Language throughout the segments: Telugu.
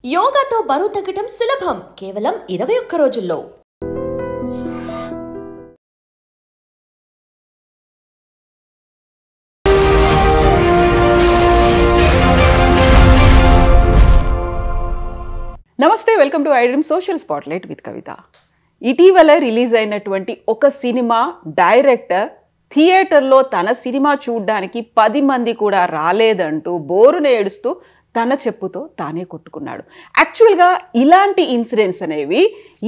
యోగాతో బరువు తగ్గడం సులభం కేవలం 21 రోజుల్లో. నమస్తే, welcome to iDream social spotlight with Kavitha. ఇటీవల రిలీజ్ అయినటువంటి ఒక సినిమా డైరెక్టర్ థియేటర్లో తన సినిమా చూడడానికి 10 మంది కూడా రాలేదంటూ బోరున ఏడుస్తూ తన చెప్పుతో తానే కొట్టుకున్నాడు. యాక్చువల్గా ఇలాంటి ఇన్సిడెంట్స్ అనేవి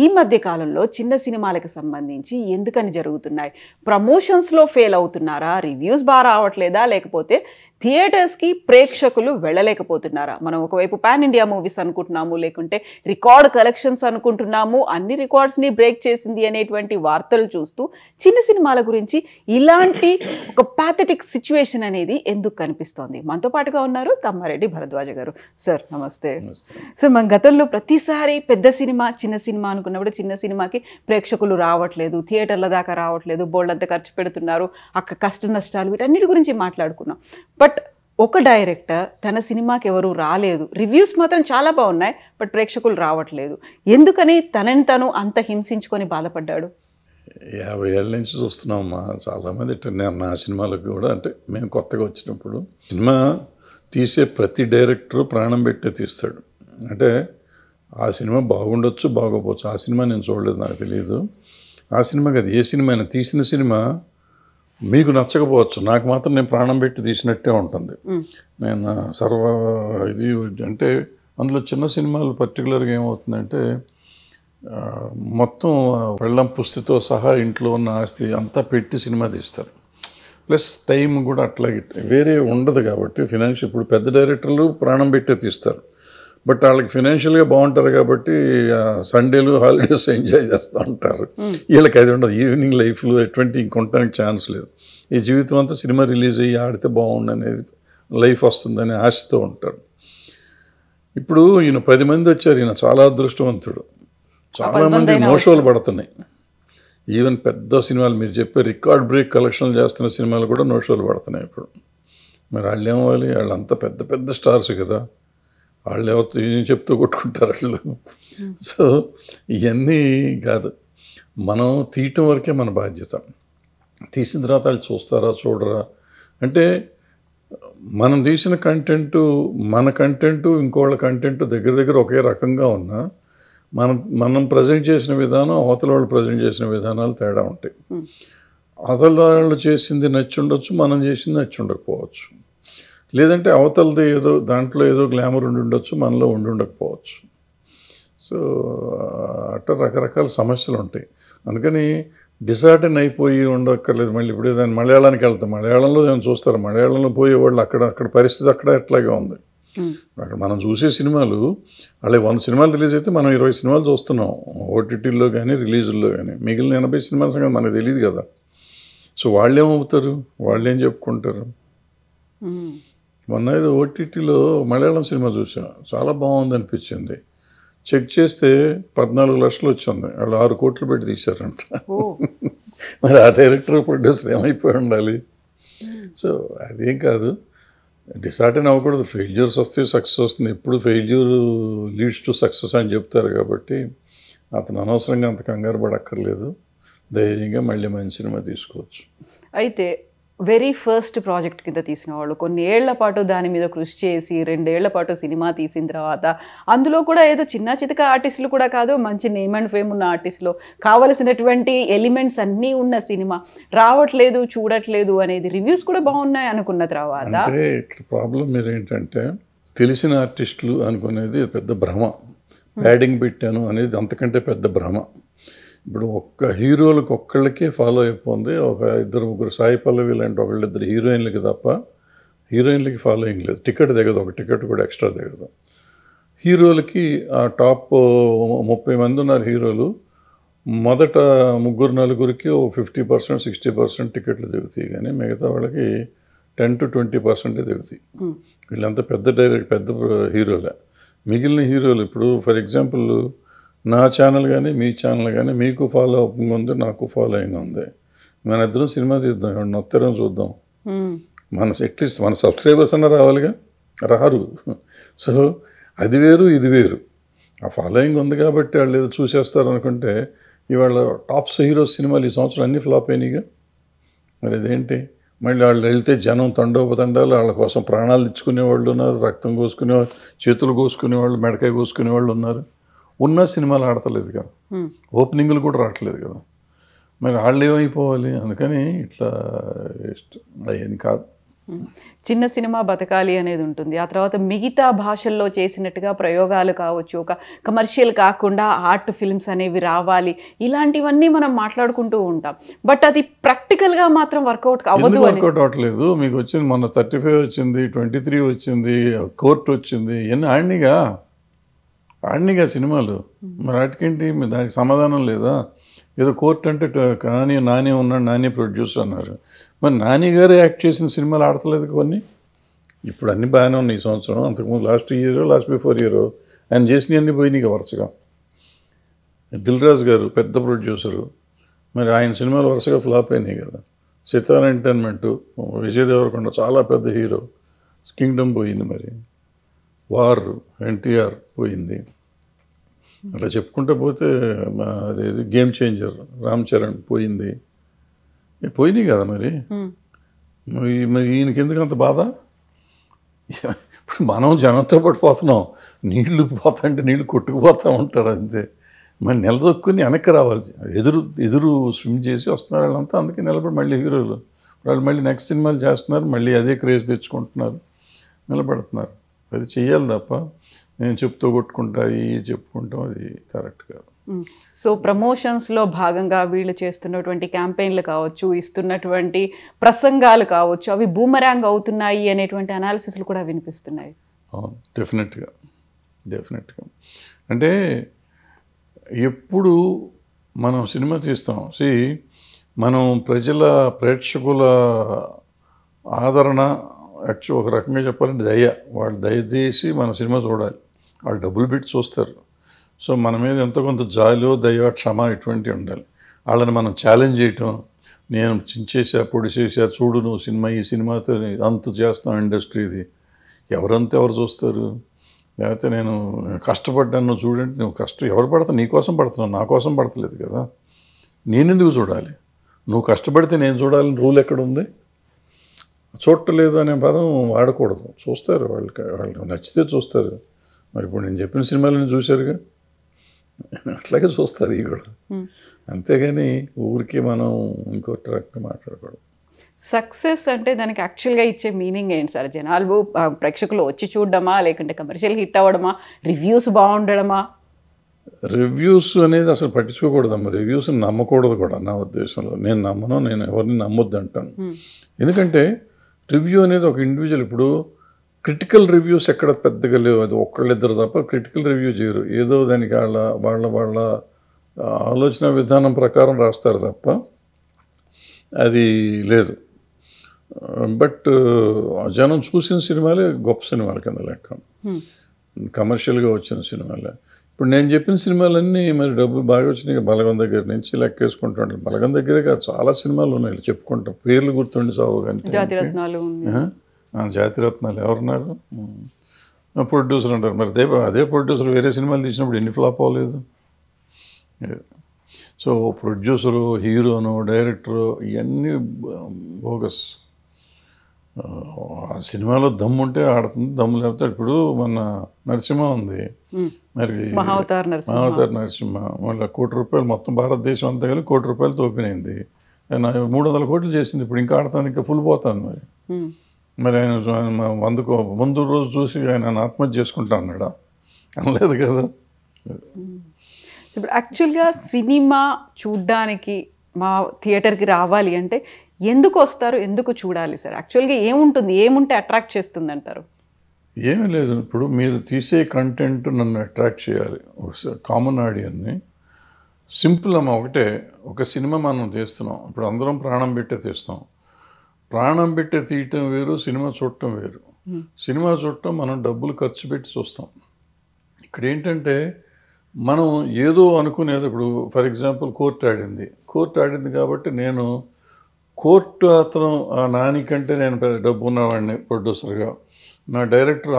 ఈ మధ్య కాలంలో చిన్న సినిమాలకు సంబంధించి ఎందుకని జరుగుతున్నాయి? ప్రమోషన్స్లో ఫెయిల్ అవుతున్నారా? రివ్యూస్ బాగా రావట్లేదా? లేకపోతే థియేటర్స్కి ప్రేక్షకులు వెళ్ళలేకపోతున్నారా? మనం ఒకవైపు పాన్ ఇండియా మూవీస్ అనుకుంటున్నాము, లేకుంటే రికార్డ్ కలెక్షన్స్ అనుకుంటున్నాము, అన్ని రికార్డ్స్ని బ్రేక్ చేసింది అనేటువంటి వార్తలు చూస్తూ చిన్న సినిమాల గురించి ఇలాంటి ఒక ప్యాథటిక్ సిచ్యువేషన్ అనేది ఎందుకు కనిపిస్తోంది? మనతో పాటుగా ఉన్నారు తమ్మారెడ్డి భరద్వాజ గారు. సార్ నమస్తే. సార్, మన గతంలో ప్రతిసారి పెద్ద సినిమా చిన్న సినిమా అనుకున్నప్పుడు చిన్న సినిమాకి ప్రేక్షకులు రావట్లేదు, థియేటర్ల దాకా రావట్లేదు, బోల్డంతా ఖర్చు పెడుతున్నారు, అక్కడ కష్ట నష్టాలు వీటన్నిటి గురించి మాట్లాడుకున్నాం. బట్ ఒక డైరెక్టర్ తన సినిమాకి ఎవరు రాలేదు, రివ్యూస్ మాత్రం చాలా బాగున్నాయి, బట్ ప్రేక్షకులు రావట్లేదు, ఎందుకని తనని తను అంత హింసించుకొని బాధపడ్డాడు? 50 ఏళ్ళ నుంచి చూస్తున్నామమ్మా. చాలామంది నా సినిమాలకు కూడా, అంటే మేము కొత్తగా వచ్చినప్పుడు సినిమా తీసే ప్రతి డైరెక్టరు ప్రాణం పెట్టే తీస్తాడు. అంటే ఆ సినిమా బాగుండొచ్చు, బాగోపోవచ్చు. ఆ సినిమా నేను చూడలేదు, నాకు తెలియదు. ఆ సినిమా కాదు, ఏ సినిమా అయినా తీసిన సినిమా మీకు నచ్చకపోవచ్చు, నాకు మాత్రం నేను ప్రాణం పెట్టి తీసినట్టే ఉంటుంది. నేను ఇది అంటే అందులో చిన్న సినిమాలు పర్టికులర్గా ఏమవుతుందంటే మొత్తం పెళ్ళం పుస్తితో సహా ఇంట్లో ఉన్న ఆస్తి అంతా పెట్టి సినిమా తీస్తారు. ప్లస్ టైం కూడా అట్లాగే వేరే ఉండదు కాబట్టి ఫినాన్షియల్, ఇప్పుడు పెద్ద డైరెక్టర్లు ప్రాణం పెట్టే తీస్తారు, బట్ వాళ్ళకి ఫినాన్షియల్గా బాగుంటారు కాబట్టి సండేలు హాలిడేస్ ఎంజాయ్ చేస్తూ ఉంటారు. వీళ్ళకి అది ఉండదు, ఈవినింగ్ లైఫ్లో ఎటువంటి ఇంకొనడానికి ఛాన్స్ లేదు. ఈ జీవితం అంతా సినిమా రిలీజ్ అయ్యి ఆడితే బాగుండనేది లైఫ్ వస్తుందని ఆశతో ఉంటారు. ఇప్పుడు ఈయన 10 మంది వచ్చారు, ఈయన చాలా అదృష్టవంతుడు. చాలామంది నోషోలు పడుతున్నాయి. ఈవెన్ పెద్ద సినిమాలు మీరు చెప్పే రికార్డ్ బ్రేక్ కలెక్షన్లు చేస్తున్న సినిమాలు కూడా నోషోలు పడుతున్నాయి ఇప్పుడు. మరి వాళ్ళు ఏమవ్వాలి? వాళ్ళంతా పెద్ద పెద్ద స్టార్స్ కదా, వాళ్ళు ఎవరితో ఏం చెప్తూ కొట్టుకుంటారు వాళ్ళు. సో ఇవన్నీ కాదు, మనం తీయటం వరకే మన బాధ్యత. తీసిన తర్వాత వాళ్ళు చూస్తారా చూడరా అంటే, మనం తీసిన కంటెంటు, మన కంటెంటు ఇంకోళ్ళ కంటెంటు దగ్గర దగ్గర ఒకే రకంగా ఉన్నా మనం ప్రజెంట్ చేసిన విధానం, అవతల వాళ్ళు ప్రజెంట్ చేసిన విధానాలు తేడా ఉంటాయి. అవతల వాళ్ళు చేసింది నచ్చి ఉండొచ్చు, మనం చేసింది నచ్చి ఉండకపోవచ్చు. లేదంటే అవతలది ఏదో దాంట్లో ఏదో గ్లామర్ ఉండి ఉండొచ్చు, మనలో ఉండి ఉండకపోవచ్చు. సో అట్లా రకరకాల సమస్యలు ఉంటాయి. అందుకని డిసార్టన్ అయిపోయి ఉండక్కర్లేదు. మళ్ళీ ఇప్పుడు దాన్ని మలయాళానికి వెళ్తాం, మలయాళంలో ఏమైనా చూస్తారు, మలయాళంలో పోయేవాళ్ళు అక్కడ పరిస్థితి అక్కడ ఎట్లాగే ఉంది. అక్కడ మనం చూసే సినిమాలు, అలాగే 100 సినిమాలు రిలీజ్ అయితే మనం 20 సినిమాలు చూస్తున్నాం ఓటీటీల్లో కానీ రిలీజుల్లో కానీ. మిగిలిన 80 సినిమాల సంగతి మనకు తెలియదు కదా. సో వాళ్ళు ఏమవుతారు, వాళ్ళు ఏం చెప్పుకుంటారు? మొన్న ఏదో ఓటీటీలో మలయాళం సినిమా చూసాం, చాలా బాగుంది అనిపించింది. చెక్ చేస్తే 14 లక్షలు వచ్చింది, వాళ్ళు 6 కోట్లు పెట్టి తీశారంట. మరి ఆ డైరెక్టర్ ప్రొడ్యూసర్ ఏమైపోయి ఉండాలి? సో అదేం కాదు, డిసార్టన్ అవ్వకూడదు. ఫెయిల్యూర్స్ వస్తే సక్సెస్ వస్తుంది. ఎప్పుడు ఫెయిల్యూర్ లీడ్స్ టు సక్సెస్ అని చెప్తారు కాబట్టి అతను అనవసరంగా అంత కంగారు పడక్కర్లేదు. ధైర్యంగా మళ్ళీ మంచి సినిమా తీసుకోవచ్చు. అయితే వెరీ ఫస్ట్ ప్రాజెక్ట్ కింద తీసిన వాళ్ళు కొన్ని ఏళ్ల పాటు దాని మీద కృషి చేసి 2 ఏళ్ల పాటు సినిమా తీసిన తర్వాత అందులో కూడా ఏదో చిన్న చితక ఆర్టిస్టులు కూడా కాదు, మంచి నేమ్ అండ్ ఫేమ్ ఉన్న ఆర్టిస్టులు, కావలసినటువంటి ఎలిమెంట్స్ అన్నీ ఉన్న సినిమా రావట్లేదు, చూడట్లేదు అనేది రివ్యూస్ కూడా బాగున్నాయి అనుకున్న తర్వాత అంటే ఇక్కడ ప్రాబ్లం మీరు ఏంటంటే, తెలిసిన ఆర్టిస్టులు అనుకునేది పెద్ద భ్రమ. ప్యాడింగ్ పెట్టాను అనేది అంతకంటే పెద్ద భ్రమ. ఇప్పుడు ఒక్క హీరోలకు ఒక్కళ్ళకే ఫాలో అయిపోయింది. ఒక 2-3 సాయి పల్లవి లాంటి ఒకళ్ళిద్దరు హీరోయిన్లకి తప్ప హీరోయిన్లకి ఫాలోయింగ్ లేదు. టికెట్ దిగదు, ఒక టికెట్ కూడా ఎక్స్ట్రా దిగదు. హీరోలకి ఆ టాప్ 30 మంది ఉన్నారు హీరోలు, మొదట 3-4కి 50%, 60% టికెట్లు దిగుతాయి, కానీ మిగతా వాళ్ళకి 10 to 20% దిగుతాయి. వీళ్ళంతా పెద్ద హీరోలే. మిగిలిన హీరోలు ఇప్పుడు ఫర్ ఎగ్జాంపుల్ నా ఛానల్ కానీ మీ ఛానల్ కానీ మీకు ఫాలో అప్ ఉంది, నాకు ఫాలోయింగ్ ఉంది. మన ఇద్దరం సినిమా తీద్దాం, ఎవరిని వస్తారని చూద్దాం. మన అట్లీస్ట్ మన సబ్స్క్రైబర్స్ అన్న రావాలిగా, రారు. సో అది వేరు ఇది వేరు. ఆ ఫాలోయింగ్ ఉంది కాబట్టి వాళ్ళు ఏదో చూసేస్తారు అనుకుంటే ఇవాళ టాప్స్ హీరోస్ సినిమాలు ఈ సంవత్సరం అన్నీ ఫ్లాప్ అయినాయిగా. మరి అదేంటి? మళ్ళీ వాళ్ళు వెళ్తే జనం తండోపతండాలు వాళ్ళ కోసం ప్రాణాలు ఇచ్చుకునే వాళ్ళు ఉన్నారు, రక్తం కోసుకునే చేతులు కోసుకునే వాళ్ళు, మెడకాయ కోసుకునే వాళ్ళు ఉన్నారు. ఉన్న సినిమాలు ఆడతలేదు కదా, ఓపెనింగ్లు కూడా రావట్లేదు కదా. మరి వాళ్ళు ఏమైపోవాలి? అందుకని ఇట్లా అయ్యేది కాదు. చిన్న సినిమా బతకాలి అనేది ఉంటుంది. ఆ తర్వాత మిగతా భాషల్లో చేసినట్టుగా ప్రయోగాలు కావచ్చు, ఒక కమర్షియల్ కాకుండా ఆర్ట్ ఫిల్మ్స్ అనేవి రావాలి, ఇలాంటివన్నీ మనం మాట్లాడుకుంటూ ఉంటాం. బట్ అది ప్రాక్టికల్గా మాత్రం వర్కౌట్ అవ్వదు. వర్కౌట్ అవ్వట్లేదు. మీకు వచ్చింది మొన్న 35 వచ్చింది, 23 వచ్చింది, కోర్టు వచ్చింది, ఇవన్నీ ఆడినిగా సినిమాలు. మరి వాటికేంటి? దానికి సమాధానం లేదా? ఏదో కోర్టు అంటే నాని ఉన్నాడు, నాని ప్రొడ్యూసర్ అన్నారు. మరి నాని గారు యాక్ట్ చేసిన సినిమాలు ఆడతలేదు కొన్ని. ఇప్పుడు అన్నీ బాగానే ఉన్నాయి ఈ సంవత్సరం. అంతకుముందు లాస్ట్ బిఫోర్ ఇయర్ ఆయన చేసినవన్నీ పోయినాయి వరుసగా. దిల్ రాజు గారు పెద్ద ప్రొడ్యూసరు, మరి ఆయన సినిమాలు వరుసగా ఫ్లాప్ అయినాయి కదా. సితారా ఎంటర్టైన్మెంట్, విజయ్ దేవరకొండ చాలా పెద్ద హీరో, కింగ్డమ్ పోయింది, మరి వార్ ఎన్టీఆర్ పోయింది. అట్లా చెప్పుకుంటూ పోతే అదేది గేమ్ చేంజర్ రామ్ చరణ్ పోయింది. పోయినాయి కదా. మరి ఈయనకి ఎందుకు అంత బాధ? ఇప్పుడు మనం జనంతో పాటు పోతున్నాం, నీళ్లు పోతాంటే నీళ్లు కొట్టుకుపోతూ ఉంటారు అంతే. మరి నిలదొక్కుని వెనక్కి రావాలి. ఎదురు స్విమ్ చేసి వస్తున్నారు వాళ్ళంతా. అందుకే నిలబడి మళ్ళీ హీరోలు వాళ్ళు మళ్ళీ నెక్స్ట్ సినిమాలు చేస్తున్నారు, మళ్ళీ అదే క్రేజ్ తెచ్చుకుంటున్నారు, నిలబడుతున్నారు. అది చెయ్యాలి తప్ప నేను చెప్తూ చెప్పుకుంటాం అది కరెక్ట్ కాదు. సో ప్రమోషన్స్లో భాగంగా వీళ్ళు చేస్తున్నటువంటి క్యాంపెయిన్లు కావచ్చు, ఇస్తున్నటువంటి ప్రసంగాలు కావచ్చు, అవి బూమరాంగ్ అవుతున్నాయి అనేటువంటి అనాలిసిస్లు కూడా వినిపిస్తున్నాయి. అవును, డెఫినెట్గా. అంటే ఎప్పుడు మనం సినిమా తీస్తాం, మనం ప్రేక్షకుల ఆదరణ యాక్చువల్ ఒక రకంగా చెప్పాలంటే వాళ్ళు దయచేసి మన సినిమా చూడాలి. వాళ్ళు డబ్బులు పెట్టి చూస్తారు. సో మన మీద ఎంతో కొంత జాలో దయ క్షమ ఇటువంటివి ఉండాలి. వాళ్ళని మనం ఛాలెంజ్ చేయటం, నేను చించేసా పొడిచేసా చూడు నువ్వు సినిమా, ఈ సినిమాతో అంత చేస్తాం ఇండస్ట్రీది, ఎవరు చూస్తారు? లేకపోతే నేను కష్టపడ్డాను నువ్వు చూడండి, నువ్వు ఎవరు పడతావు? నీ కోసం పడుతున్నావు, నా కోసం పడతలేదు కదా. నేనెందుకు చూడాలి? నువ్వు కష్టపడితే నేను చూడాలని రూల్ ఎక్కడుంది? చూడలేదు అనే పదం వాడకూడదు. చూస్తారు, వాళ్ళకి నచ్చితే చూస్తారు. మరి ఇప్పుడు నేను చెప్పిన సినిమాలను చూశారుగా, అట్లాగే చూస్తారు ఇవి కూడా. అంతేగాని ఊరికి మనం ఇంకోటి రకంగా మాట్లాడకూడదు. సక్సెస్ అంటే దానికి యాక్చువల్గా ఇచ్చే మీనింగ్ ఏంటి సార్? జనాలు ప్రేక్షకులు వచ్చి చూడడమా, లేకుంటే కమర్షియల్ హిట్ అవ్వడమా, రివ్యూస్ బాగుండడమా? రివ్యూస్ అనేది అసలు పట్టించుకోకూడదమ్మా. రివ్యూస్ నమ్మకూడదు కూడా నా ఉద్దేశంలో. నేను నమ్మను, నేను ఎవరిని నమ్మొద్దు అంటాను. ఎందుకంటే రివ్యూ అనేది ఒక ఇండివిజువల్. ఇప్పుడు క్రిటికల్ రివ్యూస్ ఎక్కడ పెద్దగా లేవు, అది ఒక్కళ్ళిద్దరు తప్ప క్రిటికల్ రివ్యూ చేయరు. ఏదో దానికి వాళ్ళ ఆలోచన విధానం ప్రకారం రాస్తారు తప్ప అది లేదు. బట్ జనం చూసిన సినిమాలే గొప్ప సినిమాల కింద లెక్క, కమర్షియల్గా వచ్చిన సినిమాలే. ఇప్పుడు నేను చెప్పిన సినిమాలన్నీ మరి డబ్బులు బాగా వచ్చినాయి. బలగం దగ్గర నుంచి లెక్కేసుకుంటాను. బలగం దగ్గరే కాదు, చాలా సినిమాలు ఉన్నాయి చెప్పుకుంటాం, పేర్లు గుర్తుండి సాగు. కానీ జాతిరత్నాలు ఎవరున్నారు? ప్రొడ్యూసర్ అంటారు. మరి అదే ప్రొడ్యూసర్ వేరే సినిమాలు తీసినప్పుడు ఎన్ని ఫ్లాప్ అవ్వలేదు? సో ప్రొడ్యూసరు, హీరోను, డైరెక్టరు ఇవన్నీ బోగస్. ఆ సినిమాలో దమ్ము ఉంటే ఆడుతుంది, దమ్ము లేకపోతే. ఇప్పుడు మన నరసింహ ఉంది, మరి మహావతార్ నరసింహ మళ్ళీ ₹1 కోటి మొత్తం భారతదేశం అంతా కలిసి ₹1 కోటి తోపినైంది. ఆయన 300 కోట్లు చేసింది. ఇప్పుడు ఇంకా ఆడతాను, ఇంకా ఫుల్ పోతాను. మరి ఆయన 100 ముందు రోజు చూసి ఆయన ఆత్మహత్య చేసుకుంటా అన్నాడా? అనలేదు కదా. ఇప్పుడు యాక్చువల్గా సినిమా చూడ్డానికి మా థియేటర్కి రావాలి అంటే ఎందుకు వస్తారు, ఎందుకు చూడాలి సార్? యాక్చువల్గా ఏముంటే అట్రాక్ట్ చేస్తుంది అంటారు? ఏమీ లేదు. ఇప్పుడు మీరు తీసే కంటెంట్ నన్ను అట్రాక్ట్ చేయాలి, కామన్ ఆడియన్ని. సింపుల్ అమ్మ, ఒకటే. ఒక సినిమా మనం తీస్తున్నాం, ఇప్పుడు అందరం ప్రాణం పెట్టే తీస్తాం. ప్రాణం పెట్టే తీయటం వేరు, సినిమా చూడటం వేరు. సినిమా చూడటం మనం డబ్బులు ఖర్చు పెట్టి చూస్తాం. ఇక్కడ ఏంటంటే మనం ఏదో అనుకునేది. ఇప్పుడు ఫర్ ఎగ్జాంపుల్ కోర్టు ఆడింది కాబట్టి నేను కోర్టు అతను నానికంటే నేను డబ్బు ఉన్నవాడిని ప్రొడ్యూసర్గా, నా డైరెక్టర్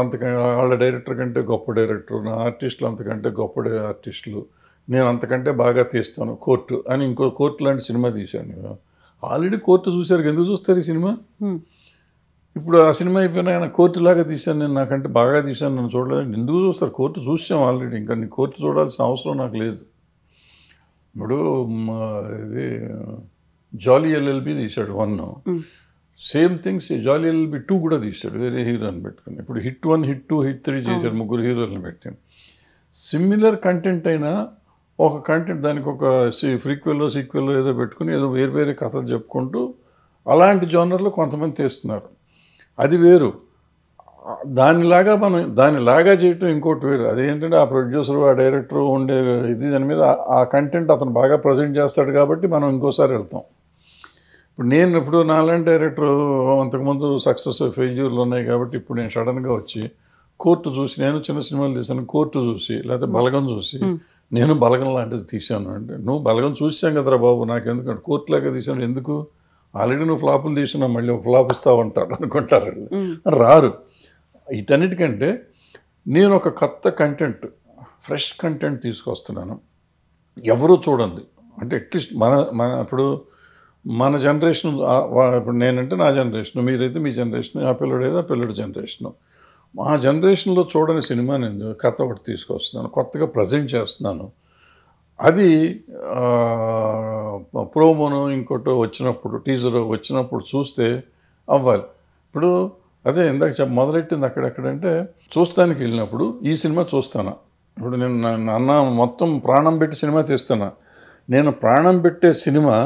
వాళ్ళ డైరెక్టర్ కంటే గొప్ప డైరెక్టర్, నా ఆర్టిస్టులు అంతకంటే గొప్ప ఆర్టిస్టులు, నేను అంతకంటే బాగా తీస్తాను కోర్టు అని ఇంకో కోర్టు లాంటి సినిమా తీశాను. ఆల్రెడీ కోర్టు చూశారు, ఎందుకు చూస్తారు ఈ సినిమా? ఇప్పుడు ఆ సినిమా అయిపోయినా ఆయన కోర్టు లాగా తీశాను, నేను నాకంటే బాగా తీశాను, నన్ను చూడలేదు, ఎందుకు చూస్తారు? కోర్టు చూసాం ఆల్రెడీ, ఇంకా నీ కోర్టు చూడాల్సిన అవసరం నాకు లేదు. ఇప్పుడు ఇది జాలీ ఎల్ఎల్బి తీశాడు 1, సేమ్ థింగ్స్ జాలీ ఎల్ఎల్బి 2 కూడా తీశాడు వేరే హీరోని పెట్టుకుని. ఇప్పుడు హిట్ 1, హిట్ 2, హిట్ 3 చేశాడు, 3 హీరోలను పెట్టి. సిమిలర్ కంటెంట్ అయినా ఒక కంటెంట్ దానికి ఒక సీక్వెల్ ఏదో పెట్టుకుని ఏదో వేరే కథలు చెప్పుకుంటూ అలాంటి జోనర్లో కొంతమంది తీస్తున్నారు, అది వేరు. దానిలాగా చేయటం ఇంకోటి వేరు. అదేంటంటే ఆ ప్రొడ్యూసరు, ఆ డైరెక్టరు ఉండే ఇది దాని మీద ఆ కంటెంట్ అతను బాగా ప్రజెంట్ చేస్తాడు కాబట్టి మనం ఇంకోసారి వెళ్తాం. ఇప్పుడు నాలాంటి డైరెక్టరు అంతకుముందు సక్సెస్ ఫెయిల్యూర్లు ఉన్నాయి కాబట్టి ఇప్పుడు నేను సడన్గా వచ్చి కోర్టు చూసి, నేను చిన్న సినిమాలు తీసాను, కోర్టు చూసి లేకపోతే బలగం చూసి నేను బలగం లాంటిది తీశాను అంటే, నువ్వు బలగం చూసాం కదరా బాబు, నాకు ఎందుకంటే కోర్టులాగా తీసాను ఎందుకు, ఆల్రెడీ నువ్వు ఫ్లాపులు తీసినా మళ్ళీ ఒక ఫ్లాప్ ఇస్తావు అంటారు అనుకుంటారు, రారు. వీటన్నిటికంటే నేను ఒక కొత్త కంటెంట్, ఫ్రెష్ కంటెంట్ తీసుకొస్తున్నాను, ఎవరూ చూడండి. అంటే అట్లీస్ట్ ఇప్పుడు మన జనరేషన్, ఇప్పుడు నేనంటే నా జనరేషన్, మీరైతే మీ జనరేషన్, ఆ పిల్లడైతే ఆ పిల్లడి జనరేషను, మా జనరేషన్లో చూడని సినిమా నేను కథ ఒకటి తీసుకొస్తున్నాను, కొత్తగా ప్రజెంట్ చేస్తున్నాను. అది ప్రోమోను ఇంకోటి వచ్చినప్పుడు, టీజర్ వచ్చినప్పుడు చూస్తే అవ్వాలి. ఇప్పుడు అదే ఇందాక మొదలెట్టింది అక్కడెక్కడంటే, చూస్తానికి వెళ్ళినప్పుడు ఈ సినిమా చూస్తాను. ఇప్పుడు నేను అన్న మొత్తం ప్రాణం పెట్టి సినిమా తీస్తున్నా, నేను ప్రాణం పెట్టే సినిమా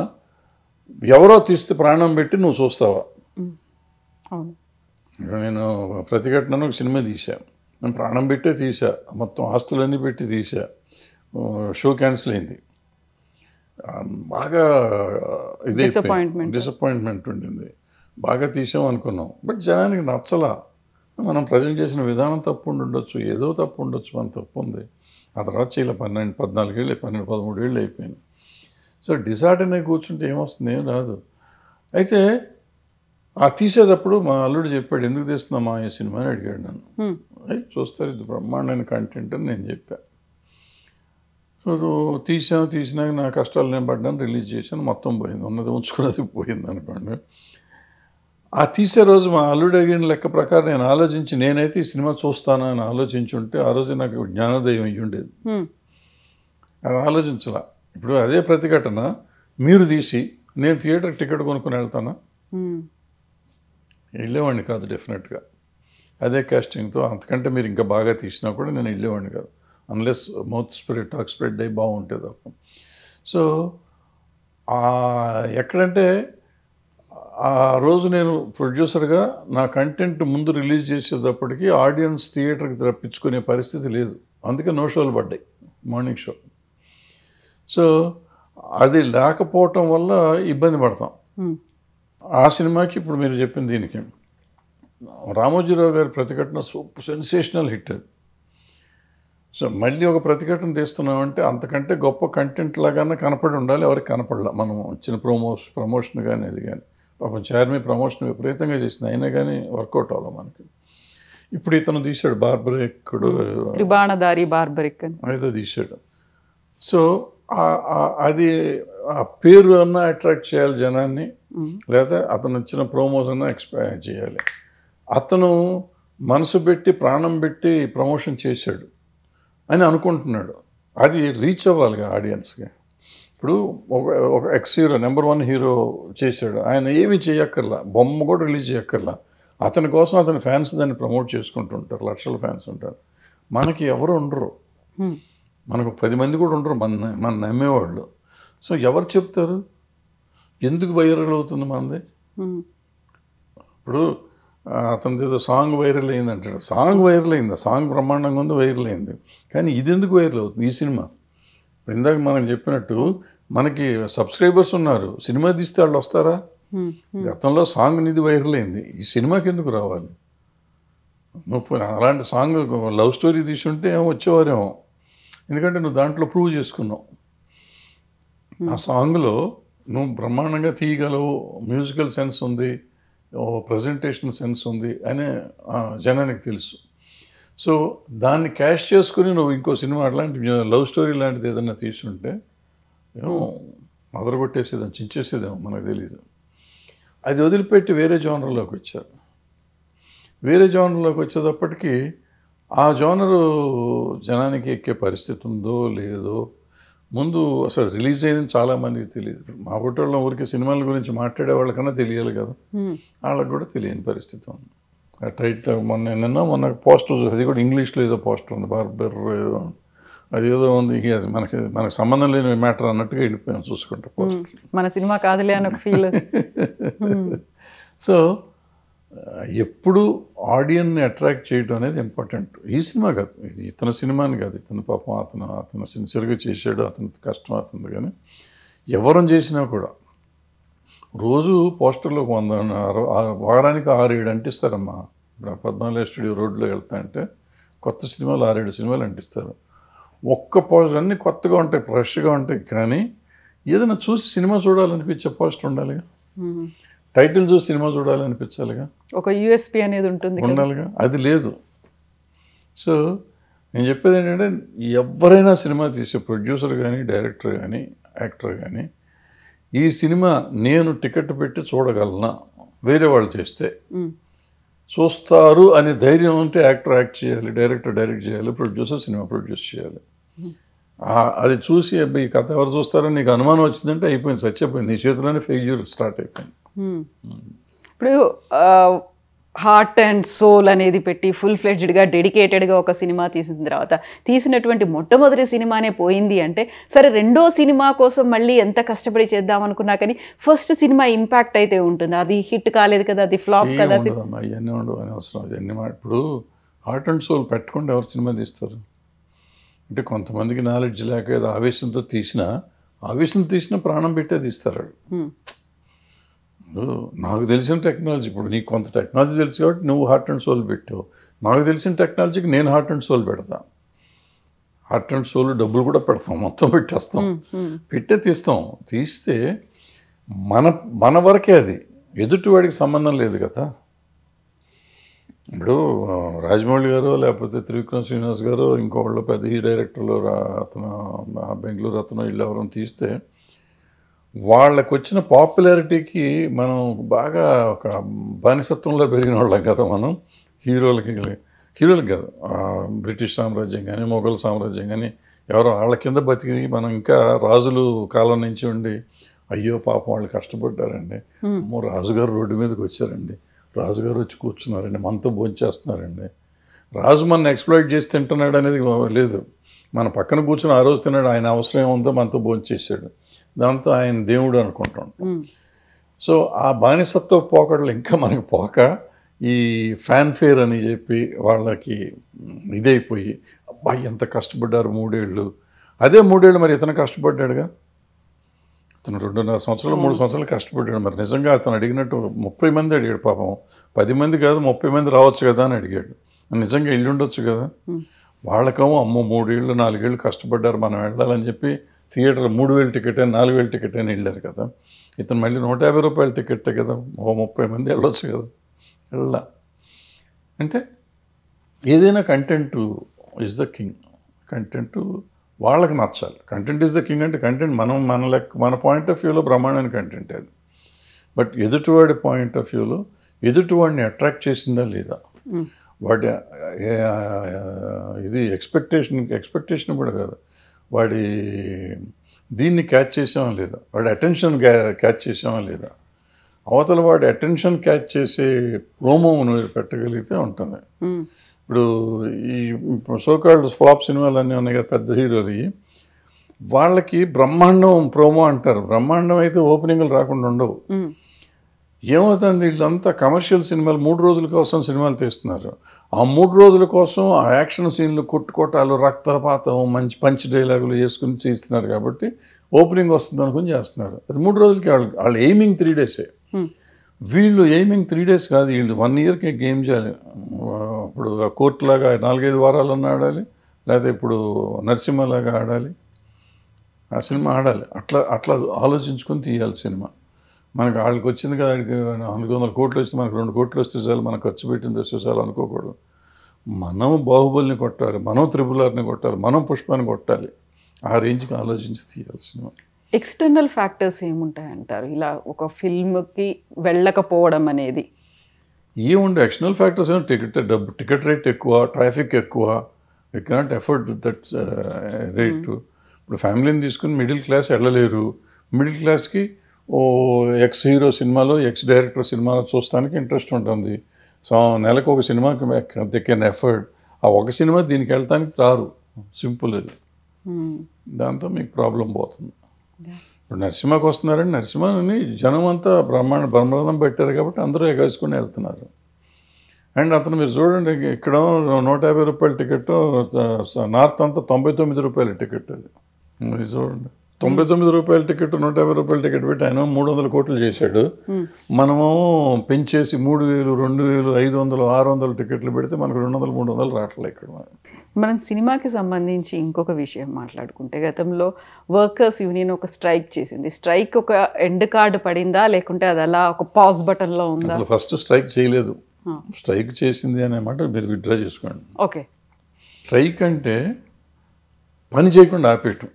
ఎవరో తీస్తే ప్రాణం పెట్టి నువ్వు చూస్తావా? నేను ప్రతిఘటనను ఒక సినిమా తీశాను, నేను ప్రాణం పెట్టే తీసా, మొత్తం ఆస్తులన్నీ పెట్టి తీసా, షో క్యాన్సిల్ అయింది, బాగా ఇది డిసప్పాయింట్మెంట్ ఉండింది, బాగా తీసాం అనుకున్నాం, బట్ జనానికి నచ్చలా. మనం ప్రజెంట్ చేసిన విధానం తప్పు ఉండొచ్చు, ఏదో తప్పు ఉండొచ్చు, మన తప్పు ఉంది. ఆ తర్వాత ఇలా 14 ఏళ్ళు 13 ఏళ్ళు అయిపోయింది. సో డిసార్డర్ అనే కూర్చుంటే ఏమొస్తుంది, ఏం రాదు. అయితే ఆ తీసేటప్పుడు మా అల్లుడు చెప్పాడు, ఎందుకు తీస్తున్నామా ఈ సినిమా అని అడిగాడు నన్ను. అయితే చూస్తారు, ఇది బ్రహ్మాండమైన కంటెంట్ అని నేను చెప్పాను. సో తీసినాక నా కష్టాలు నేను పడ్డాను, రిలీజ్ చేశాను, మొత్తం పోయింది, ఉన్నది ఉంచుకున్నది పోయింది అనుకోండి. ఆ తీసే రోజు మా అల్లుడు అడిగిన లెక్క ప్రకారం నేను ఆలోచించి, నేనైతే ఈ సినిమా చూస్తాను అని ఆలోచించుంటే ఆ రోజు నాకు జ్ఞానోదయం అయ్యి ఉండేది. అది ఆలోచించాల. ఇప్పుడు అదే ప్రతిఘటన మీరు తీసి నేను థియేటర్ టికెట్ కొనుక్కొని వెళ్తానా? వెళ్ళేవాడిని కాదు డెఫినెట్గా. అదే కాస్టింగ్తో అంతకంటే మీరు ఇంకా బాగా తీసినా కూడా నేను వెళ్ళేవాడిని కాదు, unless mouth spread, talk spread అయ్యి బాగుంటుంది తప్ప. సో ఎక్కడంటే ఆ రోజు నేను ప్రొడ్యూసర్గా నా కంటెంట్ ముందు రిలీజ్ చేసేటప్పటికి ఆడియన్స్ థియేటర్కి రప్పించుకునే పరిస్థితి లేదు, అందుకే నో షోలు పడ్డాయి, మార్నింగ్ షో. సో అది లేకపోవటం వల్ల ఇబ్బంది పడతాం. ఆ సినిమాకి ఇప్పుడు మీరు చెప్పిన దీనికి రామోజీరావు గారి ప్రతిఘటన సెన్సేషనల్ హిట్ అది. సో మళ్ళీ ఒక ప్రతిఘటన తీస్తున్నామంటే అంతకంటే గొప్ప కంటెంట్ లాగానే కనపడి ఉండాలి, ఎవరికి కనపడలా. మనం ఇచ్చిన ప్రమోషన్ కానీ అది కానీ, పాపం చార్మి ప్రమోషన్ విపరీతంగా చేసింది, అయినా కానీ వర్కౌట్ అవ్వాలి మనకి. ఇప్పుడు ఇతను తీశాడు బార్బరిక్కుడు, త్రిబాణధారి బార్బరిక్ ఏదో తీశాడు. సో అది ఆ పేరు అన్నా అట్రాక్ట్ చేయాలి జనాన్ని, లేదా అతను వచ్చిన ప్రోమోస్ అన్నా ఎక్స్పైర్ చేయాలి. అతను మనసు పెట్టి ప్రాణం పెట్టి ప్రమోషన్ చేశాడు అని అనుకుంటున్నాడు, అది రీచ్ అవ్వాలిగా ఆడియన్స్కి. ఇప్పుడు ఒక ఎక్స్ హీరో, నెంబర్ 1 హీరో చేశాడు, ఆయన ఏమీ చేయక్కర్లా, బొమ్మ కూడా రిలీజ్ చేయక్కర్లా, అతని కోసం అతని ఫ్యాన్స్ దాన్ని ప్రమోట్ చేసుకుంటుంటారు, లక్షల ఫ్యాన్స్ ఉంటారు. మనకి ఎవరు ఉండరు, మనకు 10 మంది కూడా ఉండరు మన నమ్మేవాళ్ళు. సో ఎవరు చెప్తారు, ఎందుకు వైరల్ అవుతుంది మనది? ఇప్పుడు అతనిది ఏదో సాంగ్ వైరల్ అయింది అంటాడు, సాంగ్ వైరల్ అయింది, సాంగ్ బ్రహ్మాండంగా ఉంది, వైరల్ అయింది, కానీ ఇది ఎందుకు వైరల్ అవుతుంది? ఈ సినిమా ఇప్పుడు ఇందాక మనం చెప్పినట్టు మనకి సబ్స్క్రైబర్స్ ఉన్నారు, సినిమా తీస్తే వాళ్ళు వస్తారా? గతంలో సాంగ్ నిధి వైరల్ అయింది, ఈ సినిమాకి ఎందుకు రావాలి? నువ్వు అలాంటి సాంగ్ లవ్ స్టోరీ తీసుంటే ఏమో వచ్చేవారేమో, ఎందుకంటే నువ్వు దాంట్లో ప్రూవ్ చేసుకున్నావు. ఆ సాంగ్లో నువ్వు బ్రహ్మాండంగా తీయగలవు, మ్యూజికల్ సెన్స్ ఉంది, ప్రజెంటేషన్ సెన్స్ ఉంది అనే జనానికి తెలుసు. సో దాన్ని క్యాష్ చేసుకుని నువ్వు ఇంకో సినిమా అట్లాంటి లవ్ స్టోరీ లాంటిది ఏదైనా తీసుంటే ఏమో మొదలుగొట్టేసేదేమో, చించేసేదేమో, మనకు తెలియదు. అది వదిలిపెట్టి వేరే జోనర్లోకి వచ్చారు. వేరే జోనర్లోకి వచ్చేటప్పటికి ఆ జోనరు జనానికి ఎక్కే పరిస్థితి ఉందో లేదో ముందు అసలు రిలీజ్ అయింది చాలామందికి తెలియదు. మా పుట్టల్లో ఊరికి సినిమాల గురించి మాట్లాడే వాళ్ళకన్నా తెలియాలి కదా, వాళ్ళకి కూడా తెలియని పరిస్థితి ఉంది. ఆ టైటిల్ మొన్న పోస్టర్, అది కూడా ఇంగ్లీష్లో ఏదో పోస్టర్ ఉంది, బార్బర్ ఏదో, అది ఏదో ఉంది. మనకు సంబంధం లేని మ్యాటర్ అన్నట్టుగా వెళ్ళిపోయాం చూసుకుంటే పోస్టర్. మన సినిమా కాదులే అని ఒక ఫీల్. సో ఎప్పుడు ఆడియన్ని అట్రాక్ట్ చేయడం అనేది ఇంపార్టెంట్. ఈ సినిమా కాదు, ఇది ఇతని సినిమాని కాదు, ఇతను పాపం అతను సిన్సియర్గా చేసాడు, అతని కష్టం అవుతుంది. కానీ ఎవరం చేసినా కూడా రోజు పోస్టర్లో వారానికి 6-7 అంటిస్తారమ్మా. ఇప్పుడు 14 స్టూడియో రోడ్లో వెళ్తా అంటే కొత్త సినిమాలు 6-7 సినిమాలు అంటిస్తారు. ఒక్క పోస్టర్ అన్నీ కొత్తగా ఉంటాయి, ఫ్రెష్గా ఉంటాయి. కానీ ఏదైనా చూసి సినిమా చూడాలనిపించే పోస్టర్ ఉండాలిగా, టైటిల్ చూసి సినిమా చూడాలనిపించాలిగా, ఒక యూఎస్పీ అనేది ఉండాలిగా. అది లేదు. సో నేను చెప్పేది ఏంటంటే ఎవరైనా సినిమా తీసే ప్రొడ్యూసర్ కానీ, డైరెక్టర్ కానీ, యాక్టర్ కానీ ఈ సినిమా నేను టికెట్ పెట్టి చూడగలనా, వేరే వాళ్ళు చేస్తే చూస్తారు అనే ధైర్యం ఉంటే యాక్టర్ యాక్ట్ చేయాలి, డైరెక్టర్ డైరెక్ట్ చేయాలి, ప్రొడ్యూసర్ సినిమా ప్రొడ్యూస్ చేయాలి. అది చూసి అబ్బాయి ఈ కథ ఎవరు చూస్తారని నీకు అనుమానం వచ్చిందంటే అయిపోయింది, చచ్చిపోయింది, నీ చేతిలోనే ఫెయిల్యూర్ స్టార్ట్ అయిపోయింది. ఇప్పుడు హార్ట్ అండ్ సోల్ అనేది పెట్టి ఫుల్ ఫ్లెడ్జ్డ్గా డెడికేటెడ్గా ఒక సినిమా తీసిన తర్వాత తీసినటువంటి మొట్టమొదటి సినిమానే పోయింది అంటే సరే, రెండో సినిమా కోసం మళ్ళీ ఎంత కష్టపడి చేద్దాం అనుకున్నా కానీ ఫస్ట్ సినిమా ఇంపాక్ట్ అయితే ఉంటుంది. అది హిట్ కాలేదు కదా, అది ఫ్లాప్ కదా. ఇవన్నీ ఉండవు అని అవసరం. ఇవన్నీ ఇప్పుడు హార్ట్ అండ్ సోల్ పెట్టకుండా ఎవరు సినిమా తీస్తారు అంటే కొంతమందికి నాలెడ్జ్ లేక ఏదో ఆవేశంతో తీసినా ప్రాణం పెట్టే తీస్తారు. నాకు తెలిసిన టెక్నాలజీ, ఇప్పుడు నీకు కొంత టెక్నాలజీ తెలుసు కాబట్టి నువ్వు హార్ట్ అండ్ సోల్ పెట్టావు. నాకు తెలిసిన టెక్నాలజీకి నేను హార్ట్ అండ్ సోల్ పెడతాను. హార్ట్ అండ్ సోల్ డబ్బులు కూడా పెడతాం, మొత్తం పెట్టేస్తాం, తీస్తాం. తీస్తే మన వరకే, అది ఎదుటివాడికి సంబంధం లేదు కదా. ఇప్పుడు రాజమౌళి గారు లేకపోతే త్రివిక్రమ్ శ్రీనివాస్ గారు ఇంకోళ్ళు పెద్ద ఈ డైరెక్టర్లు అతను బెంగళూరు అతను వీళ్ళు ఎవరైనా తీస్తే వాళ్ళకు వచ్చిన పాపులారిటీకి మనం బాగా ఒక బానిసత్వంలో పెరిగిన వాళ్ళం కదా. మనం హీరోలకి కాదు, బ్రిటిష్ సామ్రాజ్యం కానీ మొఘల్ సామ్రాజ్యం కానీ ఎవరో వాళ్ళ కింద బతికి మనం ఇంకా రాజులు కాలం నుంచి ఉండి అయ్యో పాపం వాళ్ళు కష్టపడ్డారండి, అమ్మో రాజుగారు రోడ్డు మీదకి వచ్చారండి, రాజుగారు వచ్చి కూర్చున్నారండి, మనతో భోంచేస్తున్నారండి, రాజు మన ఎక్స్ప్లాయిట్ చేసి తింటున్నాడు అనేది లేదు. మన పక్కన కూర్చొని ఆ రోజు తిన్నాడు, ఆయన అవసరం ఏముందో మనతో భోంచేసాడు, దాంతో ఆయన దేవుడు అనుకుంటాం. సో ఆ బానిసత్వ పోకడలు ఇంకా మనకి పోక ఈ ఫ్యాన్ఫేర్ అని చెప్పి వాళ్ళకి ఇదైపోయి అబ్బాయి ఎంత కష్టపడ్డారు 3 ఏళ్ళు. అదే 3 ఏళ్ళు మరి ఇతను కష్టపడ్డాడుగా, అతను 2.5 సంవత్సరాలు 3 సంవత్సరాలు కష్టపడ్డాడు. మరి నిజంగా అతను అడిగినట్టు 30 మంది అడిగాడు పాపం, 10 మంది కాదు 30 మంది రావచ్చు కదా అని అడిగాడు. నిజంగా ఇల్లు ఉండొచ్చు కదా. వాళ్ళకేమో అమ్మో 3 ఏళ్ళు 4 ఏళ్ళు కష్టపడ్డారు మనం వెళ్ళాలని చెప్పి థియేటర్ 3,000 టికెట్ అని 4,000 టికెట్ అని వెళ్ళారు కదా. ఇతను మళ్ళీ 150 రూపాయల టికెట్టే కదా, 30 మంది వెళ్ళొచ్చు కదా. వెళ్ళా అంటే ఏదైనా content is the king. Content వాళ్ళకి నచ్చాలి. కంటెంట్ ఈజ్ ద కింగ్ అంటే కంటెంట్ మన పాయింట్ ఆఫ్ వ్యూలో బ్రహ్మాండమైన కంటెంట్ అది. బట్ ఎదుటివాడి పాయింట్ ఆఫ్ వ్యూలో ఎదుటివాడిని అట్రాక్ట్ చేసిందా లేదా, వాడి ఇది ఎక్స్పెక్టేషన్ కూడా కాదు, వాడి దీన్ని క్యాచ్ చేసామా లేదా, వాడి అటెన్షన్ క్యాచ్ చేసామా లేదా, అవతల వాడి అటెన్షన్ క్యాచ్ చేసే ప్రోమో మీరు పెట్టగలిగితే ఉంటుంది. ఇప్పుడు ఈ సోకాల్డ్ ఫ్లాప్ సినిమాలు అన్నీ ఉన్నాయి కదా పెద్ద హీరోలు, వాళ్ళకి బ్రహ్మాండం ప్రోమో అంటారు. బ్రహ్మాండం అయితే ఓపెనింగ్లు రాకుండా ఉండవు. ఏమవుతుంది, వీళ్ళంతా కమర్షియల్ సినిమాలు 3 రోజుల కోసం సినిమాలు తీస్తున్నారు. ఆ 3 రోజుల కోసం ఆ యాక్షన్ సీన్లు, కొట్టుకోటాలు, రక్తపాతం, మంచి పంచ్ డైలాగులు వేసుకుని చేస్తున్నారు కాబట్టి ఓపెనింగ్ వస్తుంది అనుకుని చేస్తున్నారు. అది 3 రోజులకి వాళ్ళు ఎయిమింగ్ 3 డేసే. వీళ్ళు ఎయిమింగ్ 3 డేస్ కాదు, వీళ్ళు 1 ఇయర్కి గేమ్ చేయాలి. ఇప్పుడు కోర్టులాగా 4-5 వారాలన్నా ఆడాలి, లేకపోతే ఇప్పుడు నరసింహలాగా ఆడాలి, ఆ సినిమా ఆడాలి. అట్లా ఆలోచించుకొని తీయాలి సినిమా. మనకు వాళ్ళకి వచ్చింది కదా, 400 కోట్లు వస్తే మనకు 2 కోట్లు వస్తే చాలు, మనం ఖర్చు పెట్టింది వస్తే చాలు అనుకోకూడదు. మనం బాహుబలిని కొట్టాలి, మనం RRRని కొట్టాలి, మనం పుష్పాన్ని కొట్టాలి. ఆ రేంజ్కి ఆలోచించి తీయాల్సిన. ఎక్స్టర్నల్ ఫ్యాక్టర్స్ ఏముంటాయంటారు ఇలా ఒక ఫిల్మ్కి వెళ్ళకపోవడం అనేది? ఏముండే ఎక్స్టర్నల్ ఫ్యాక్టర్స్ ఏమో టికెట్ రేట్ ఎక్కువ, ట్రాఫిక్ ఎక్కువ, we cannot afford that rate. ఇప్పుడు ఫ్యామిలీని తీసుకుని మిడిల్ క్లాస్ వెళ్ళలేరు. మిడిల్ క్లాస్కి ఎక్స్ హీరో సినిమాలో, ఎక్స్ డైరెక్టర్ సినిమాలో చూస్తానికి ఇంట్రెస్ట్ ఉంటుంది. సో నెలకు ఒక సినిమాకి దే కెన్ ఎఫర్డ్. ఆ ఒక సినిమా దీనికి వెళ్తానికి రారు. సింపుల్ అది. దాంతో మీకు ప్రాబ్లం పోతుంది. ఇప్పుడు నరసింహకి వస్తున్నారండి, నరసింహని జనం అంతా బ్రహ్మాండం పెట్టారు కాబట్టి అందరూ ఎగేసుకుని వెళ్తున్నారు. అండ్ అతను మీరు చూడండి, ఇక్కడ 150 రూపాయల టికెట్, నార్త్ అంతా 99 రూపాయల టికెట్. అది మీరు చూడండి, 99 రూపాయల టికెట్, 150 రూపాయల టికెట్ పెట్టి ఆయన 300 కోట్లు చేశాడు. మనము పెంచేసి 3000, 2000, 500, 600 టికెట్లు పెడితే మనకు 200, 300 రావట్లేదు. ఇక్కడ మనం సినిమాకి సంబంధించి ఇంకొక విషయం మాట్లాడుకుంటే, గతంలో వర్కర్స్ యూనియన్ ఒక స్ట్రైక్ చేసింది. స్ట్రైక్ ఒక ఎండ్ కార్డు పడిందా, లేకుంటే అది అలా ఒక పాజ్ బటన్లో ఉందా? అసలు ఫస్ట్ స్ట్రైక్ చేయలేదు. స్ట్రైక్ చేసింది అనే మాట మీరు విత్డ్రా చేసుకోండి. ఓకే. స్ట్రైక్ అంటే పని చేయకుండా ఆపేయటం.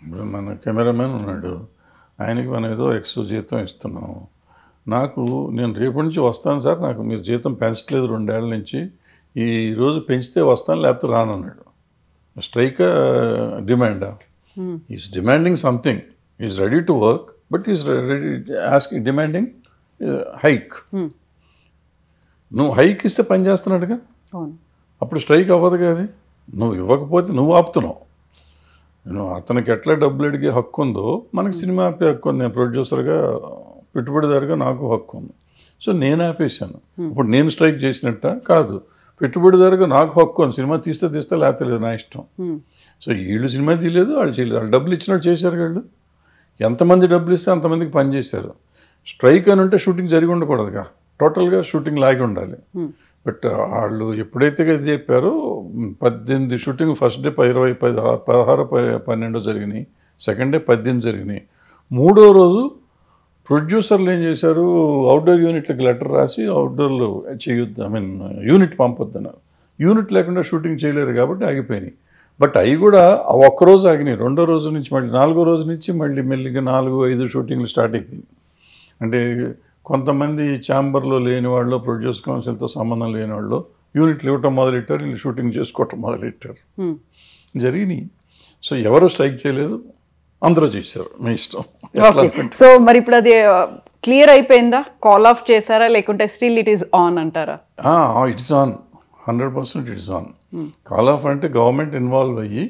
ఇప్పుడు మన కెమెరామెన్ ఉన్నాడు, ఆయనకి మనం ఏదో ఎక్స్ట్రా జీతం ఇస్తున్నాం. నేను రేపటి నుంచి వస్తాను సార్, నాకు మీరు జీతం పెంచట్లేదు 2 ఏళ్ల నుంచి, ఈ రోజు పెంచితే వస్తాను లేకపోతే రానన్నాడు. స్ట్రైక్ డిమాండా? Is demanding something. Is ready to work, but is ready asking, demanding hike. నువ్వు హైక్ ఇస్తే పని చేస్తున్నాడుగా, అప్పుడు స్ట్రైక్ అవ్వదు కదా. నువ్వు ఇవ్వకపోతే నువ్వు ఆపుతున్నావు. అతనికి ఎట్లా డబ్బులు అడిగే హక్కు ఉందో మనకి సినిమా ఆపే హక్కు ఉంది. నేను ప్రొడ్యూసర్గా, పెట్టుబడిదారుగా నాకు హక్కు ఉంది. సో నేను ఆపేశాను. ఇప్పుడు నేను స్ట్రైక్ చేసినట్ట కాదు, పెట్టుబడిదారుగా నాకు హక్కు ఉంది. సినిమా తీస్తే లేకపోతే లేదు, నా ఇష్టం. సో వీళ్ళు సినిమా తీయలేదు, వాళ్ళు చేయలేదు. వాళ్ళు డబ్బులు ఇచ్చినట్టు చేశారు. వాళ్ళు ఎంతమంది డబ్బులు ఇస్తే అంతమందికి పని చేశారు. స్ట్రైక్ అని ఉంటే షూటింగ్ జరిగి ఉండకూడదుగా, టోటల్గా షూటింగ్ లాగి ఉండాలి. బట్ వాళ్ళు ఎప్పుడైతే ఇది చెప్పారో 18 షూటింగ్, ఫస్ట్ డే 20, 16, 12 జరిగినాయి, సెకండ్ డే 18 జరిగినాయి. 3వ రోజు ప్రొడ్యూసర్లు ఏం చేశారు, అవుట్డోర్ యూనిట్లకు లెటర్ రాసి అవుట్డోర్లో చేయొద్దు, యూనిట్ పంపొద్దన్నారు. యూనిట్ లేకుండా షూటింగ్ చేయలేరు కాబట్టి ఆగిపోయినాయి. బట్ అవి కూడా ఒక్కరోజు ఆగినాయి. 2వ రోజు నుంచి మళ్ళీ 4వ రోజు నుంచి మళ్ళీ మెల్లిగా 4-5 షూటింగ్లు స్టార్ట్ అయిపోయింది. అంటే కొంతమంది ఛాంబర్లో లేని వాళ్ళు, ప్రొడ్యూస్ కౌన్సిల్తో సంబంధం లేని వాళ్ళు యూనిట్లు ఇవ్వటం మొదలెట్టారు, వీళ్ళు షూటింగ్ చేసుకోవటం మొదలెట్టారు. జరిగినాయి. సో ఎవరు స్ట్రైక్ చేయలేదు, అందరూ చేశారు, మీ ఇష్టం. సో మరి ఇప్పుడు అది క్లియర్ అయిపోయిందా? కాల్ ఆఫ్ చేశారా, లేకుంటే స్టిల్ ఇట్ ఈస్ ఆన్ అంటారా? It's on, 100% it's on. Call of అంటే గవర్నమెంట్ ఇన్వాల్వ్ అయ్యి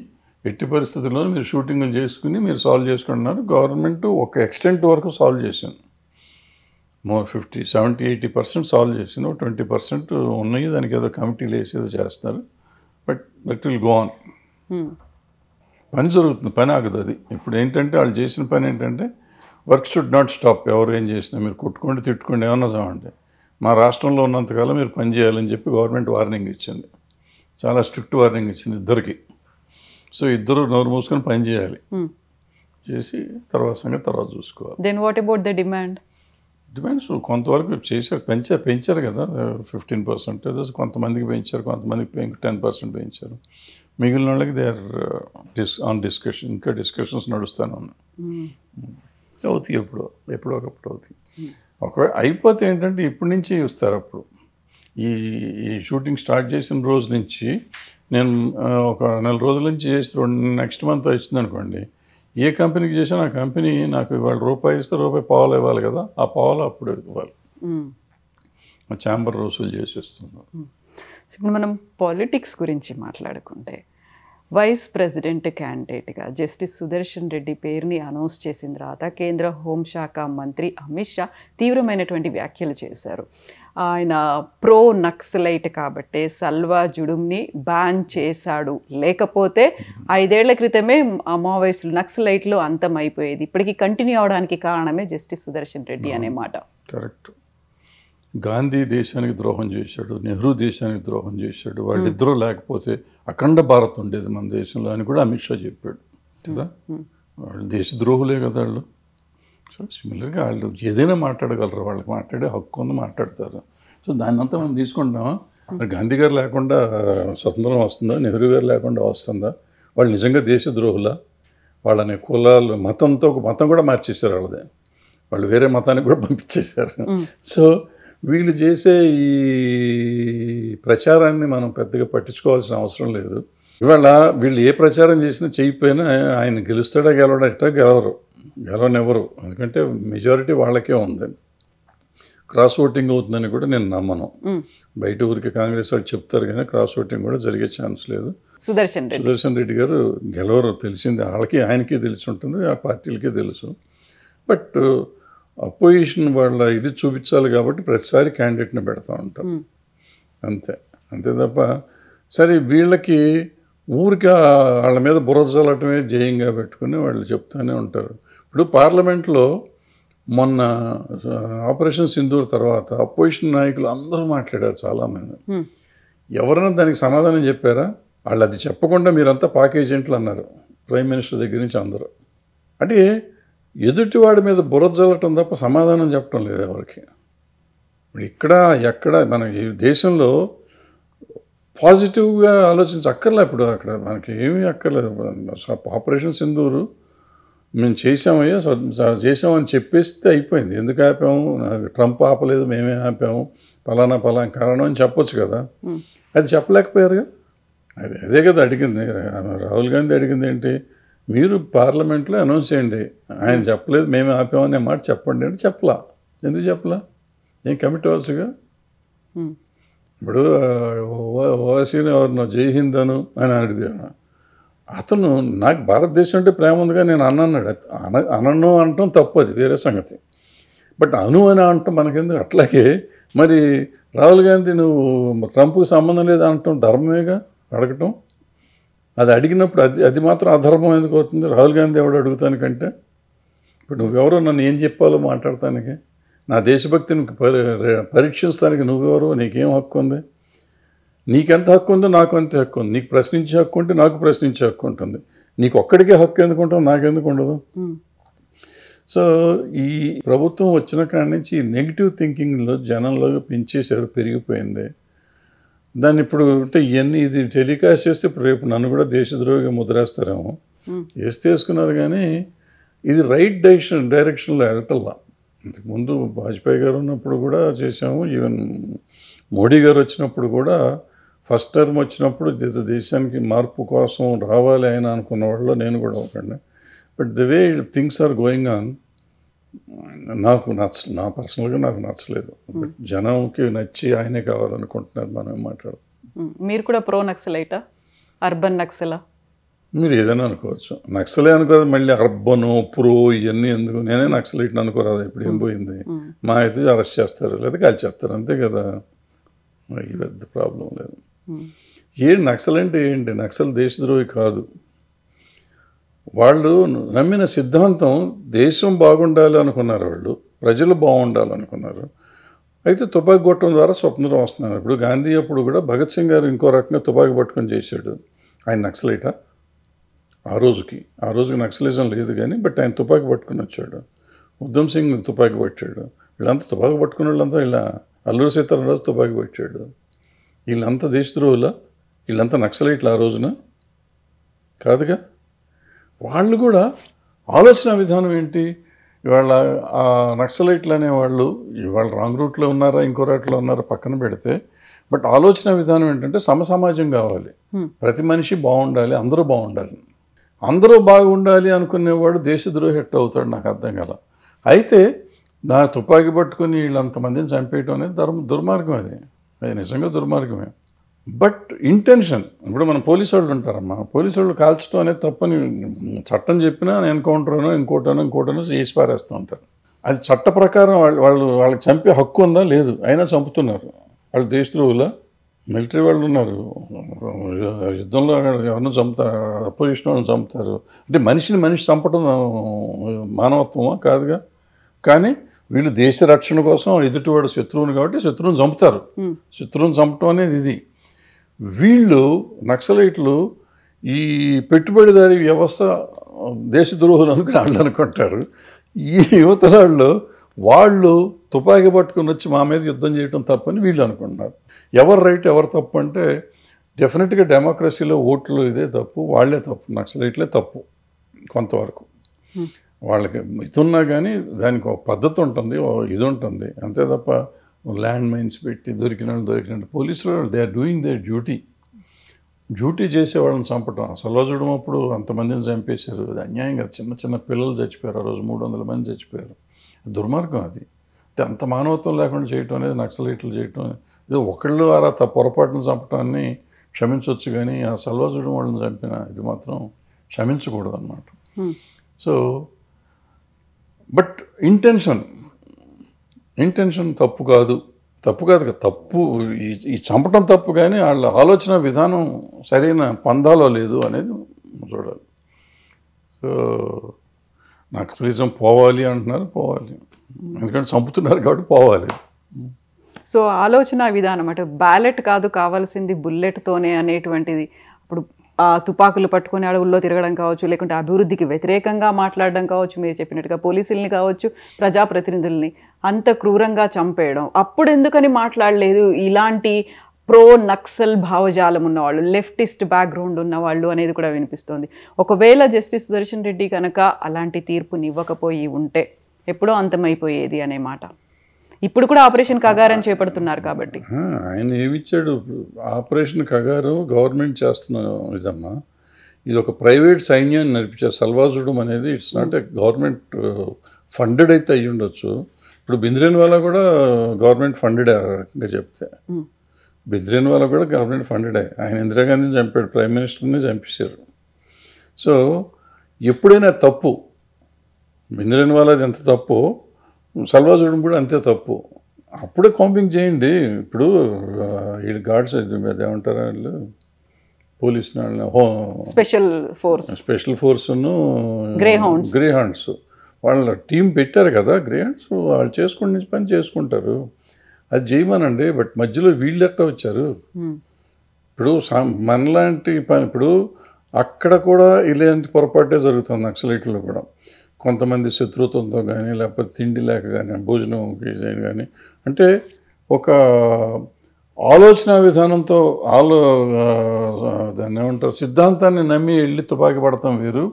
ఎట్టి పరిస్థితుల్లో మీరు షూటింగ్లు చేసుకుని మీరు సాల్వ్ చేసుకుంటున్నారు. గవర్నమెంట్ ఒక ఎక్స్టెంట్ వరకు సాల్వ్ చేసింది. 50, 70, 80% సాల్వ్ చేసిన, 20% ఉన్నాయి. దానికి ఏదో కమిటీలు వేసేదో చేస్తారు. But that will go on. పని జరుగుతుంది, పని ఆగదు. అది ఇప్పుడు ఏంటంటే వాళ్ళు చేసిన పని ఏంటంటే వర్క్ షుడ్ నాట్ స్టాప్. ఎవరు ఏం చేసినా మీరు కొట్టుకోండి, తిట్టుకోండి, ఏమన్నా చావండి, మా రాష్ట్రంలో ఉన్నంతకాలం మీరు పని చేయాలని చెప్పి గవర్నమెంట్ వార్నింగ్ ఇచ్చింది. చాలా స్ట్రిక్ట్ వార్నింగ్ ఇచ్చింది ఇద్దరికి. సో ఇద్దరు నోరు మూసుకొని పని చేయాలి. చేసి తర్వాత సంగతి తర్వాత చూసుకోవాలి. Then what about the demand? Demands కొంతవరకు చేశారు, పెంచారు కదా, 15%. కొంతమందికి పెంచారు, కొంతమందికి 10% పెంచారు. మిగిలిన వాళ్ళకి దే ఆర్ ఆన్ డిస్కషన్. ఇంకా డిస్కషన్స్ నడుస్తూనే ఉన్నాయి. అవుతాయి, ఎప్పుడో ఒకప్పుడు అవుతాయి. ఒకవేళ అయిపోతే ఏంటంటే ఇప్పటి నుంచి చూస్తారు. అప్పుడు ఈ షూటింగ్ స్టార్ట్ చేసిన రోజు నుంచి నేను ఒక 4 రోజుల నుంచి చేసి నెక్స్ట్ మంత్ వచ్చింది అనుకోండి, ఏ కంపెనీకి చేసినా ఆ కంపెనీ నాకు ఇవాళ రూపాయి ఇస్తే రూపాయి పావులు ఇవ్వాలి కదా, ఆ పావులు అప్పుడు ఇవ్వాలి. ఛాంబర్ వసూలు చేసేస్తున్నారు. ఇప్పుడు మనం పాలిటిక్స్ గురించి మాట్లాడుకుంటే, వైస్ ప్రెసిడెంట్ క్యాండిడేట్గా జస్టిస్ సుదర్శన్ రెడ్డి పేరుని అనౌన్స్ చేసిన తర్వాత కేంద్ర హోంశాఖ మంత్రి అమిత్ షా తీవ్రమైనటువంటి వ్యాఖ్యలు చేశారు. ఆయన ప్రో నక్సలైట్ కాబట్టే సల్వా జుడుమ్ని బ్యాన్ చేశాడు, లేకపోతే 5 ఏళ్ల క్రితమే మావోయిస్టులు, నక్సలైట్లు అంతమైపోయేది. ఇప్పటికీ కంటిన్యూ అవడానికి కారణమే జస్టిస్ సుదర్శన్ రెడ్డి అనే మాట. కరెక్ట్. గాంధీ దేశానికి ద్రోహం చేశాడు, నెహ్రూ దేశానికి ద్రోహం చేశాడు. వాళ్ళిద్దరూ లేకపోతే అఖండ భారత్ ఉండేది మన దేశంలో అని కూడా అమిత్ షా చెప్పాడు కదా. వాళ్ళు దేశద్రోహులే కదా వాళ్ళు. సో సిమిలర్గా వాళ్ళు ఏదైనా మాట్లాడగలరు, వాళ్ళకి మాట్లాడే హక్కు ఉంది, మాట్లాడతారు. సో దాన్ని అంతా మనం తీసుకుంటామా? మరి గాంధీ గారు లేకుండా స్వతంత్రం వస్తుందా? నెహ్రూ గారు లేకుండా వస్తుందా? వాళ్ళు నిజంగా దేశద్రోహులా? వాళ్ళని కులాలు మతంతో మతం కూడా మార్చేశారు వాళ్ళదే, వాళ్ళు వేరే మతానికి కూడా పంపించేశారు. సో వీళ్ళు చేసే ఈ ప్రచారాన్ని మనం పెద్దగా పట్టించుకోవాల్సిన అవసరం లేదు. ఇవాళ వీళ్ళు ఏ ప్రచారం చేసినా చేయకపోయినా ఆయన గెలుస్తాడా గెలవడట గెలవనివ్వరు. ఎందుకంటే మెజారిటీ వాళ్ళకే ఉంది. క్రాస్ ఓటింగ్ అవుతుందని కూడా నేను నమ్మను. బయట ఊరికి కాంగ్రెస్ వాళ్ళు చెప్తారు కానీ క్రాస్ ఓటింగ్ కూడా జరిగే ఛాన్స్ లేదు. సుదర్శన్ రెడ్డి గారు గెలవరు, తెలిసింది వాళ్ళకి, ఆయనకి తెలిసి ఉంటుంది, ఆ పార్టీలకే తెలుసు. బట్ అపోజిషన్ వాళ్ళ ఇది చూపించాలి కాబట్టి ప్రతిసారి క్యాండిడేట్ని పెడతా ఉంటాం, అంతే తప్ప సరే వీళ్ళకి ఊరికి వాళ్ళ మీద బురద చల్లటమే జయంగా పెట్టుకుని వాళ్ళు చెప్తూనే ఉంటారు. ఇప్పుడు పార్లమెంట్లో మొన్న ఆపరేషన్ సింధూర్ తర్వాత అపోజిషన్ నాయకులు అందరూ మాట్లాడారు చాలామంది. ఎవరైనా దానికి సమాధానం చెప్పారా? వాళ్ళు అది చెప్పకుండా మీరంతా పాక్ ఏజెంట్లు అన్నారు, ప్రైమ్ మినిస్టర్ దగ్గర నుంచి అందరూ. అంటే ఎదుటివాడి మీద బురద చల్లటం తప్ప సమాధానం చెప్పడం లేదు ఎవరికి. ఇప్పుడు ఇక్కడ ఎక్కడ మన ఈ దేశంలో పాజిటివ్గా ఆలోచించక్కర్లే. ఇప్పుడు అక్కడ మనకి ఏమీ అక్కర్లేదు. ఆపరేషన్ సింధూరు మేము చేసామని చెప్పేస్తే అయిపోయింది. ఎందుకు ఆపాము? ట్రంప్ ఆపలేదు, మేమే ఆపాము, పలానా కారణం అని చెప్పొచ్చు కదా. అది చెప్పలేకపోయారుగా. అదే కదా అడిగింది రాహుల్ గాంధీ. అడిగింది ఏంటి? మీరు పార్లమెంట్లో అనౌన్స్ చేయండి, ఆయన చెప్పలేదు మేమే ఆపామనే మాట చెప్పండి అంటే చెప్పలా. ఎందుకు చెప్పలా? ఏం కమిట్ అవ్వచ్చుగా. ఇప్పుడు ఓవైసీని ఎవరినో జై హింద్ అని అడిగాను. అతను నాకు భారతదేశం అంటే ప్రేమ ఉందిగా నేను అన్నాడు. అనను అంటాం తప్పు, అది వేరే సంగతి. బట్ అని అంటాం మనకెందుకు? అట్లాగే మరి రాహుల్ గాంధీ నువ్వు ట్రంప్కి సంబంధం లేదు అంటాం ధర్మమేగా అడగటం. అది అడిగినప్పుడు అది మాత్రం అధర్మం ఎందుకు అవుతుంది? రాహుల్ గాంధీ ఎవడు అడుగుతానికంటే? ఇప్పుడు నువ్వెవరో నన్ను ఏం చెప్పాలో మాట్లాడటానికి? నా దేశభక్తిని పరీక్షించడానికి నువ్వెవరో? నీకేం హక్కు ఉంది? నీకెంత హక్కు ఉందో నాకు అంతే హక్కు ఉంది. నీకు ప్రశ్నించే హక్కు ఉంటే నాకు ప్రశ్నించే హక్కు ఉంటుంది. నీకు ఒక్కడికే హక్కు ఎందుకు ఉంటుంది, నాకెందుకు ఉండదు? సో ఈ ప్రభుత్వం వచ్చిన కాడి నుంచి ఈ నెగిటివ్ థింకింగ్లో జనంలో పెంచేసారు, పెరిగిపోయింది. దాన్ని ఇప్పుడు అంటే ఇవన్నీ ఇది టెలికాస్ట్ చేస్తే ఇప్పుడు రేపు నన్ను కూడా దేశద్రోహిగా ముద్రేస్తారేమో. వేసుకున్నారు కానీ ఇది రైట్ డైరెక్షన్లో వెళ్ళటల్లా. ఇంతకుముందు వాజ్పేయి గారు ఉన్నప్పుడు కూడా చేసాము, ఈవెన్ మోడీ గారు వచ్చినప్పుడు కూడా ఫస్ట్ టర్మ్ వచ్చినప్పుడు దేశానికి మార్పు కోసం రావాలి ఆయన అనుకున్న వాళ్ళు నేను కూడా ఒకటి. But the way things are going on నా పర్సనల్గా నాకు నచ్చలేదు. బట్ జనంకి నచ్చి ఆయనే కావాలనుకుంటున్నారు. మనం మాట్లాడదాం. మీరు కూడా ప్రో నక్సలైటా, అర్బన్ నక్సలా? మీరు ఏదైనా అనుకోవచ్చు. నక్సలే అనుకోదు, మళ్ళీ అర్బను ప్రో ఇవన్నీ ఎందుకు? నేనే నక్సలైట్ని అనుకోరాదా? ఇప్పుడు ఏం పోయింది? మా అయితే అరెస్ట్ చేస్తారు లేదా కాల్చేస్తారు, అంతే కదా. ఈ పెద్ద ప్రాబ్లం లేదు. నక్సల్ అంటే ఏంటి? నక్సల్ దేశద్రోహి కాదు. వాళ్ళు నమ్మిన సిద్ధాంతం దేశం బాగుండాలి అనుకున్నారు, వాళ్ళు ప్రజలు బాగుండాలనుకున్నారు. అయితే తుపాకీ కొట్టడం ద్వారా స్వతంత్రం వస్తున్నారు. ఇప్పుడు గాంధీ అప్పుడు కూడా భగత్ సింగ్ గారు ఇంకో రకంగా తుపాకీ పట్టుకొని చేశాడు. ఆయన నక్సలైటా? ఆ రోజుకి నక్సలిజం లేదు కానీ, బట్ ఆయన తుపాకీ పట్టుకుని వచ్చాడు. ఉద్దమ్ సింగ్ తుపాకీ పట్టాడు. వీళ్ళంతా తుపాకీ పట్టుకున్న వాళ్ళంతా ఇలా అల్లూరి సీతారామరాజు తుపాకీ పట్టాడు. వీళ్ళంతా దేశద్రోహులా? వీళ్ళంతా నక్సలైట్లు ఆ రోజున కాదుగా. వాళ్ళు కూడా ఆలోచన విధానం ఏంటి? ఇవాళ ఆ నక్సలైట్లు అనేవాళ్ళు ఇవాళ రాంగ్ రూట్లో ఉన్నారా ఇంకో రూట్లో ఉన్నారా పక్కన పెడితే, బట్ ఆలోచన విధానం ఏంటంటే సమాజం కావాలి, ప్రతి మనిషి బాగుండాలి, అందరూ బాగుండాలి. అందరూ బాగుండాలి అనుకునేవాడు దేశద్రోహి ఎట్ట అవుతాడు? నాకు అర్థం కాల. అయితే నా తుపాకీ పట్టుకుని వీళ్ళంతమందిని చంపేయటం అనేది దుర్మార్గం. అది నిజంగా దుర్మార్గమే. బట్ ఇంటెన్షన్, ఇప్పుడు మన పోలీసు వాళ్ళు ఉంటారమ్మా, పోలీసు వాళ్ళు కాల్చడం అనేది తప్పని చట్టం చెప్పినా ఎన్కౌంటర్నో ఇంకోటనో చేసి పారేస్తూ ఉంటారు. అది చట్ట ప్రకారం వాళ్ళకి చంపే హక్కు ఉందా? లేదు, అయినా చంపుతున్నారు. వాళ్ళు దేశద్రోహులా? మిలిటరీ వాళ్ళు ఉన్నారు, యుద్ధంలో ఎవరినో చంపుతారు, అపోజిషన్ వాళ్ళని చంపుతారు. అంటే మనిషి చంపడం మానవత్వమా? కాదుగా. కానీ వీళ్ళు దేశ రక్షణ కోసం ఎదుటివాడు శత్రువుని కాబట్టి శత్రువుని చంపుతారు. శత్రువుని చంపటం అనేది ఇది. వీళ్ళు నక్సలైట్లు ఈ పెట్టుబడిదారీ వ్యవస్థ దేశద్రోహులు అనుకుని వాళ్ళు అనుకుంటారు. ఈ యువతరాళ్ళు వాళ్ళు తుపాకీ పట్టుకుని వచ్చి మా మీద యుద్ధం చేయడం తప్పని వీళ్ళు అనుకుంటున్నారు. ఎవరు రైట్ ఎవరు తప్పు అంటే డెఫినెట్గా డెమోక్రసీలో ఓట్లు ఇదే తప్పు, వాళ్ళే తప్పు, నక్సలైట్లే తప్పు కొంతవరకు. వాళ్ళకి ఇది ఉన్నా కానీ దానికి ఒక పద్ధతి ఉంటుంది, ఇది ఉంటుంది, అంతే తప్ప ల్యాండ్ మైన్స్ పెట్టి దొరికినట్టు పోలీసులు they are doing their duty చేసేవాళ్ళని చంపటం. సల్వాజుడం అప్పుడు అంతమందిని చంపేశారు, అది అన్యాయంగా. చిన్న చిన్న పిల్లలు చచ్చిపోయారు, ఆ రోజు 300 మంది చచ్చిపోయారు. దుర్మార్గం అది. అంటే అంత మానవత్వం లేకుండా చేయటం అనేది నక్సలైట్లు చేయటం. ఇది ఒకళ్ళు అలా పొరపాటును చంపటాన్ని క్షమించవచ్చు, కానీ ఆ సల్వాజుడం వాళ్ళని చంపిన ఇది మాత్రం క్షమించకూడదు అన్నమాట. సో బట్ ఇంటెన్షన్ తప్పు కాదు కదా, తప్పు ఈ చంపటం తప్పు, కానీ వాళ్ళ ఆలోచన విధానం సరైన పందాలో లేదు అనేది చూడాలి. సో నక్సలిజం పోవాలి అంటున్నారు, పోవాలి, ఎందుకంటే చంపుతున్నారు కాబట్టి పోవాలి. సో ఆలోచన విధానం అంటే బ్యాలెట్ కాదు కావాల్సింది బుల్లెట్తోనే అనేటువంటిది. ఇప్పుడు తుపాకులు పట్టుకుని అడవుల్లో తిరగడం కావచ్చు, లేకుంటే అభివృద్ధికి వ్యతిరేకంగా మాట్లాడడం కావచ్చు, మీరు చెప్పినట్టుగా పోలీసుల్ని కావచ్చు, ప్రజాప్రతినిధుల్ని అంత క్రూరంగా చంపేయడం. అప్పుడు ఎందుకని మాట్లాడలేదు ఇలాంటి ప్రో నక్సల్ భావజాలం ఉన్నవాళ్ళు, లెఫ్టిస్ట్ బ్యాక్గ్రౌండ్ ఉన్నవాళ్ళు అనేది కూడా వినిపిస్తోంది. ఒకవేళ జస్టిస్ సుదర్శన్ రెడ్డి కనుక అలాంటి తీర్పుని ఇవ్వకపోయి ఉంటే ఎప్పుడో అంతమైపోయేది అనే మాట. ఇప్పుడు కూడా ఆపరేషన్ కగారని చేపడుతున్నారు కాబట్టి. ఆయన ఏమిచ్చాడు? ఆపరేషన్ కగారు గవర్నమెంట్ చేస్తున్న ఇదమ్మా, ఇది ఒక ప్రైవేట్ సైన్యాన్ని నడిపించారు. సల్వాజుడం అనేది it's not a government funded అయితే అయ్యి ఉండొచ్చు. ఇప్పుడు బింద్రేన్వాలా కూడా గవర్నమెంట్ ఫండెడ్ రకంగా చెప్తే, బింద్రేన్వాలా కూడా గవర్నమెంట్ ఫండెడే. ఆయన ఇందిరాగాంధీని చంపాడు, ప్రైమ్ మినిస్టర్ని చంపేశారు. సో ఎప్పుడైనా తప్పు, బింద్రేన్వాలాది ఎంత తప్పు, సల్వాజుడం కూడా అంతే తప్పు. అప్పుడే కాంపింగ్ చేయండి. ఇప్పుడు వీళ్ళు గార్డ్స్ ఏమంటారు వాళ్ళు, పోలీస్ స్పెషల్ ఫోర్స్ను గ్రేహౌండ్స్ వాళ్ళ టీం పెట్టారు కదా, గ్రేహౌండ్స్ వాళ్ళు చేసుకుని పని చేసుకుంటారు, అది చేయమనండి. బట్ మధ్యలో వీళ్ళు ఎట్లా వచ్చారు? ఇప్పుడు మనలాంటి పని, ఇప్పుడు అక్కడ కూడా ఇలాంటి పొరపాటే జరుగుతుంది నక్సలైట్లో కూడా. కొంతమంది శత్రుత్వంతో కానీ, లేకపోతే తిండి లేక కానీ, భోజనం కానీ, అంటే ఒక ఆలోచన విధానంతో దాన్ని ఏమంటారు, సిద్ధాంతాన్ని నమ్మి వెళ్ళి తుపాకీ పడతాం వేరు,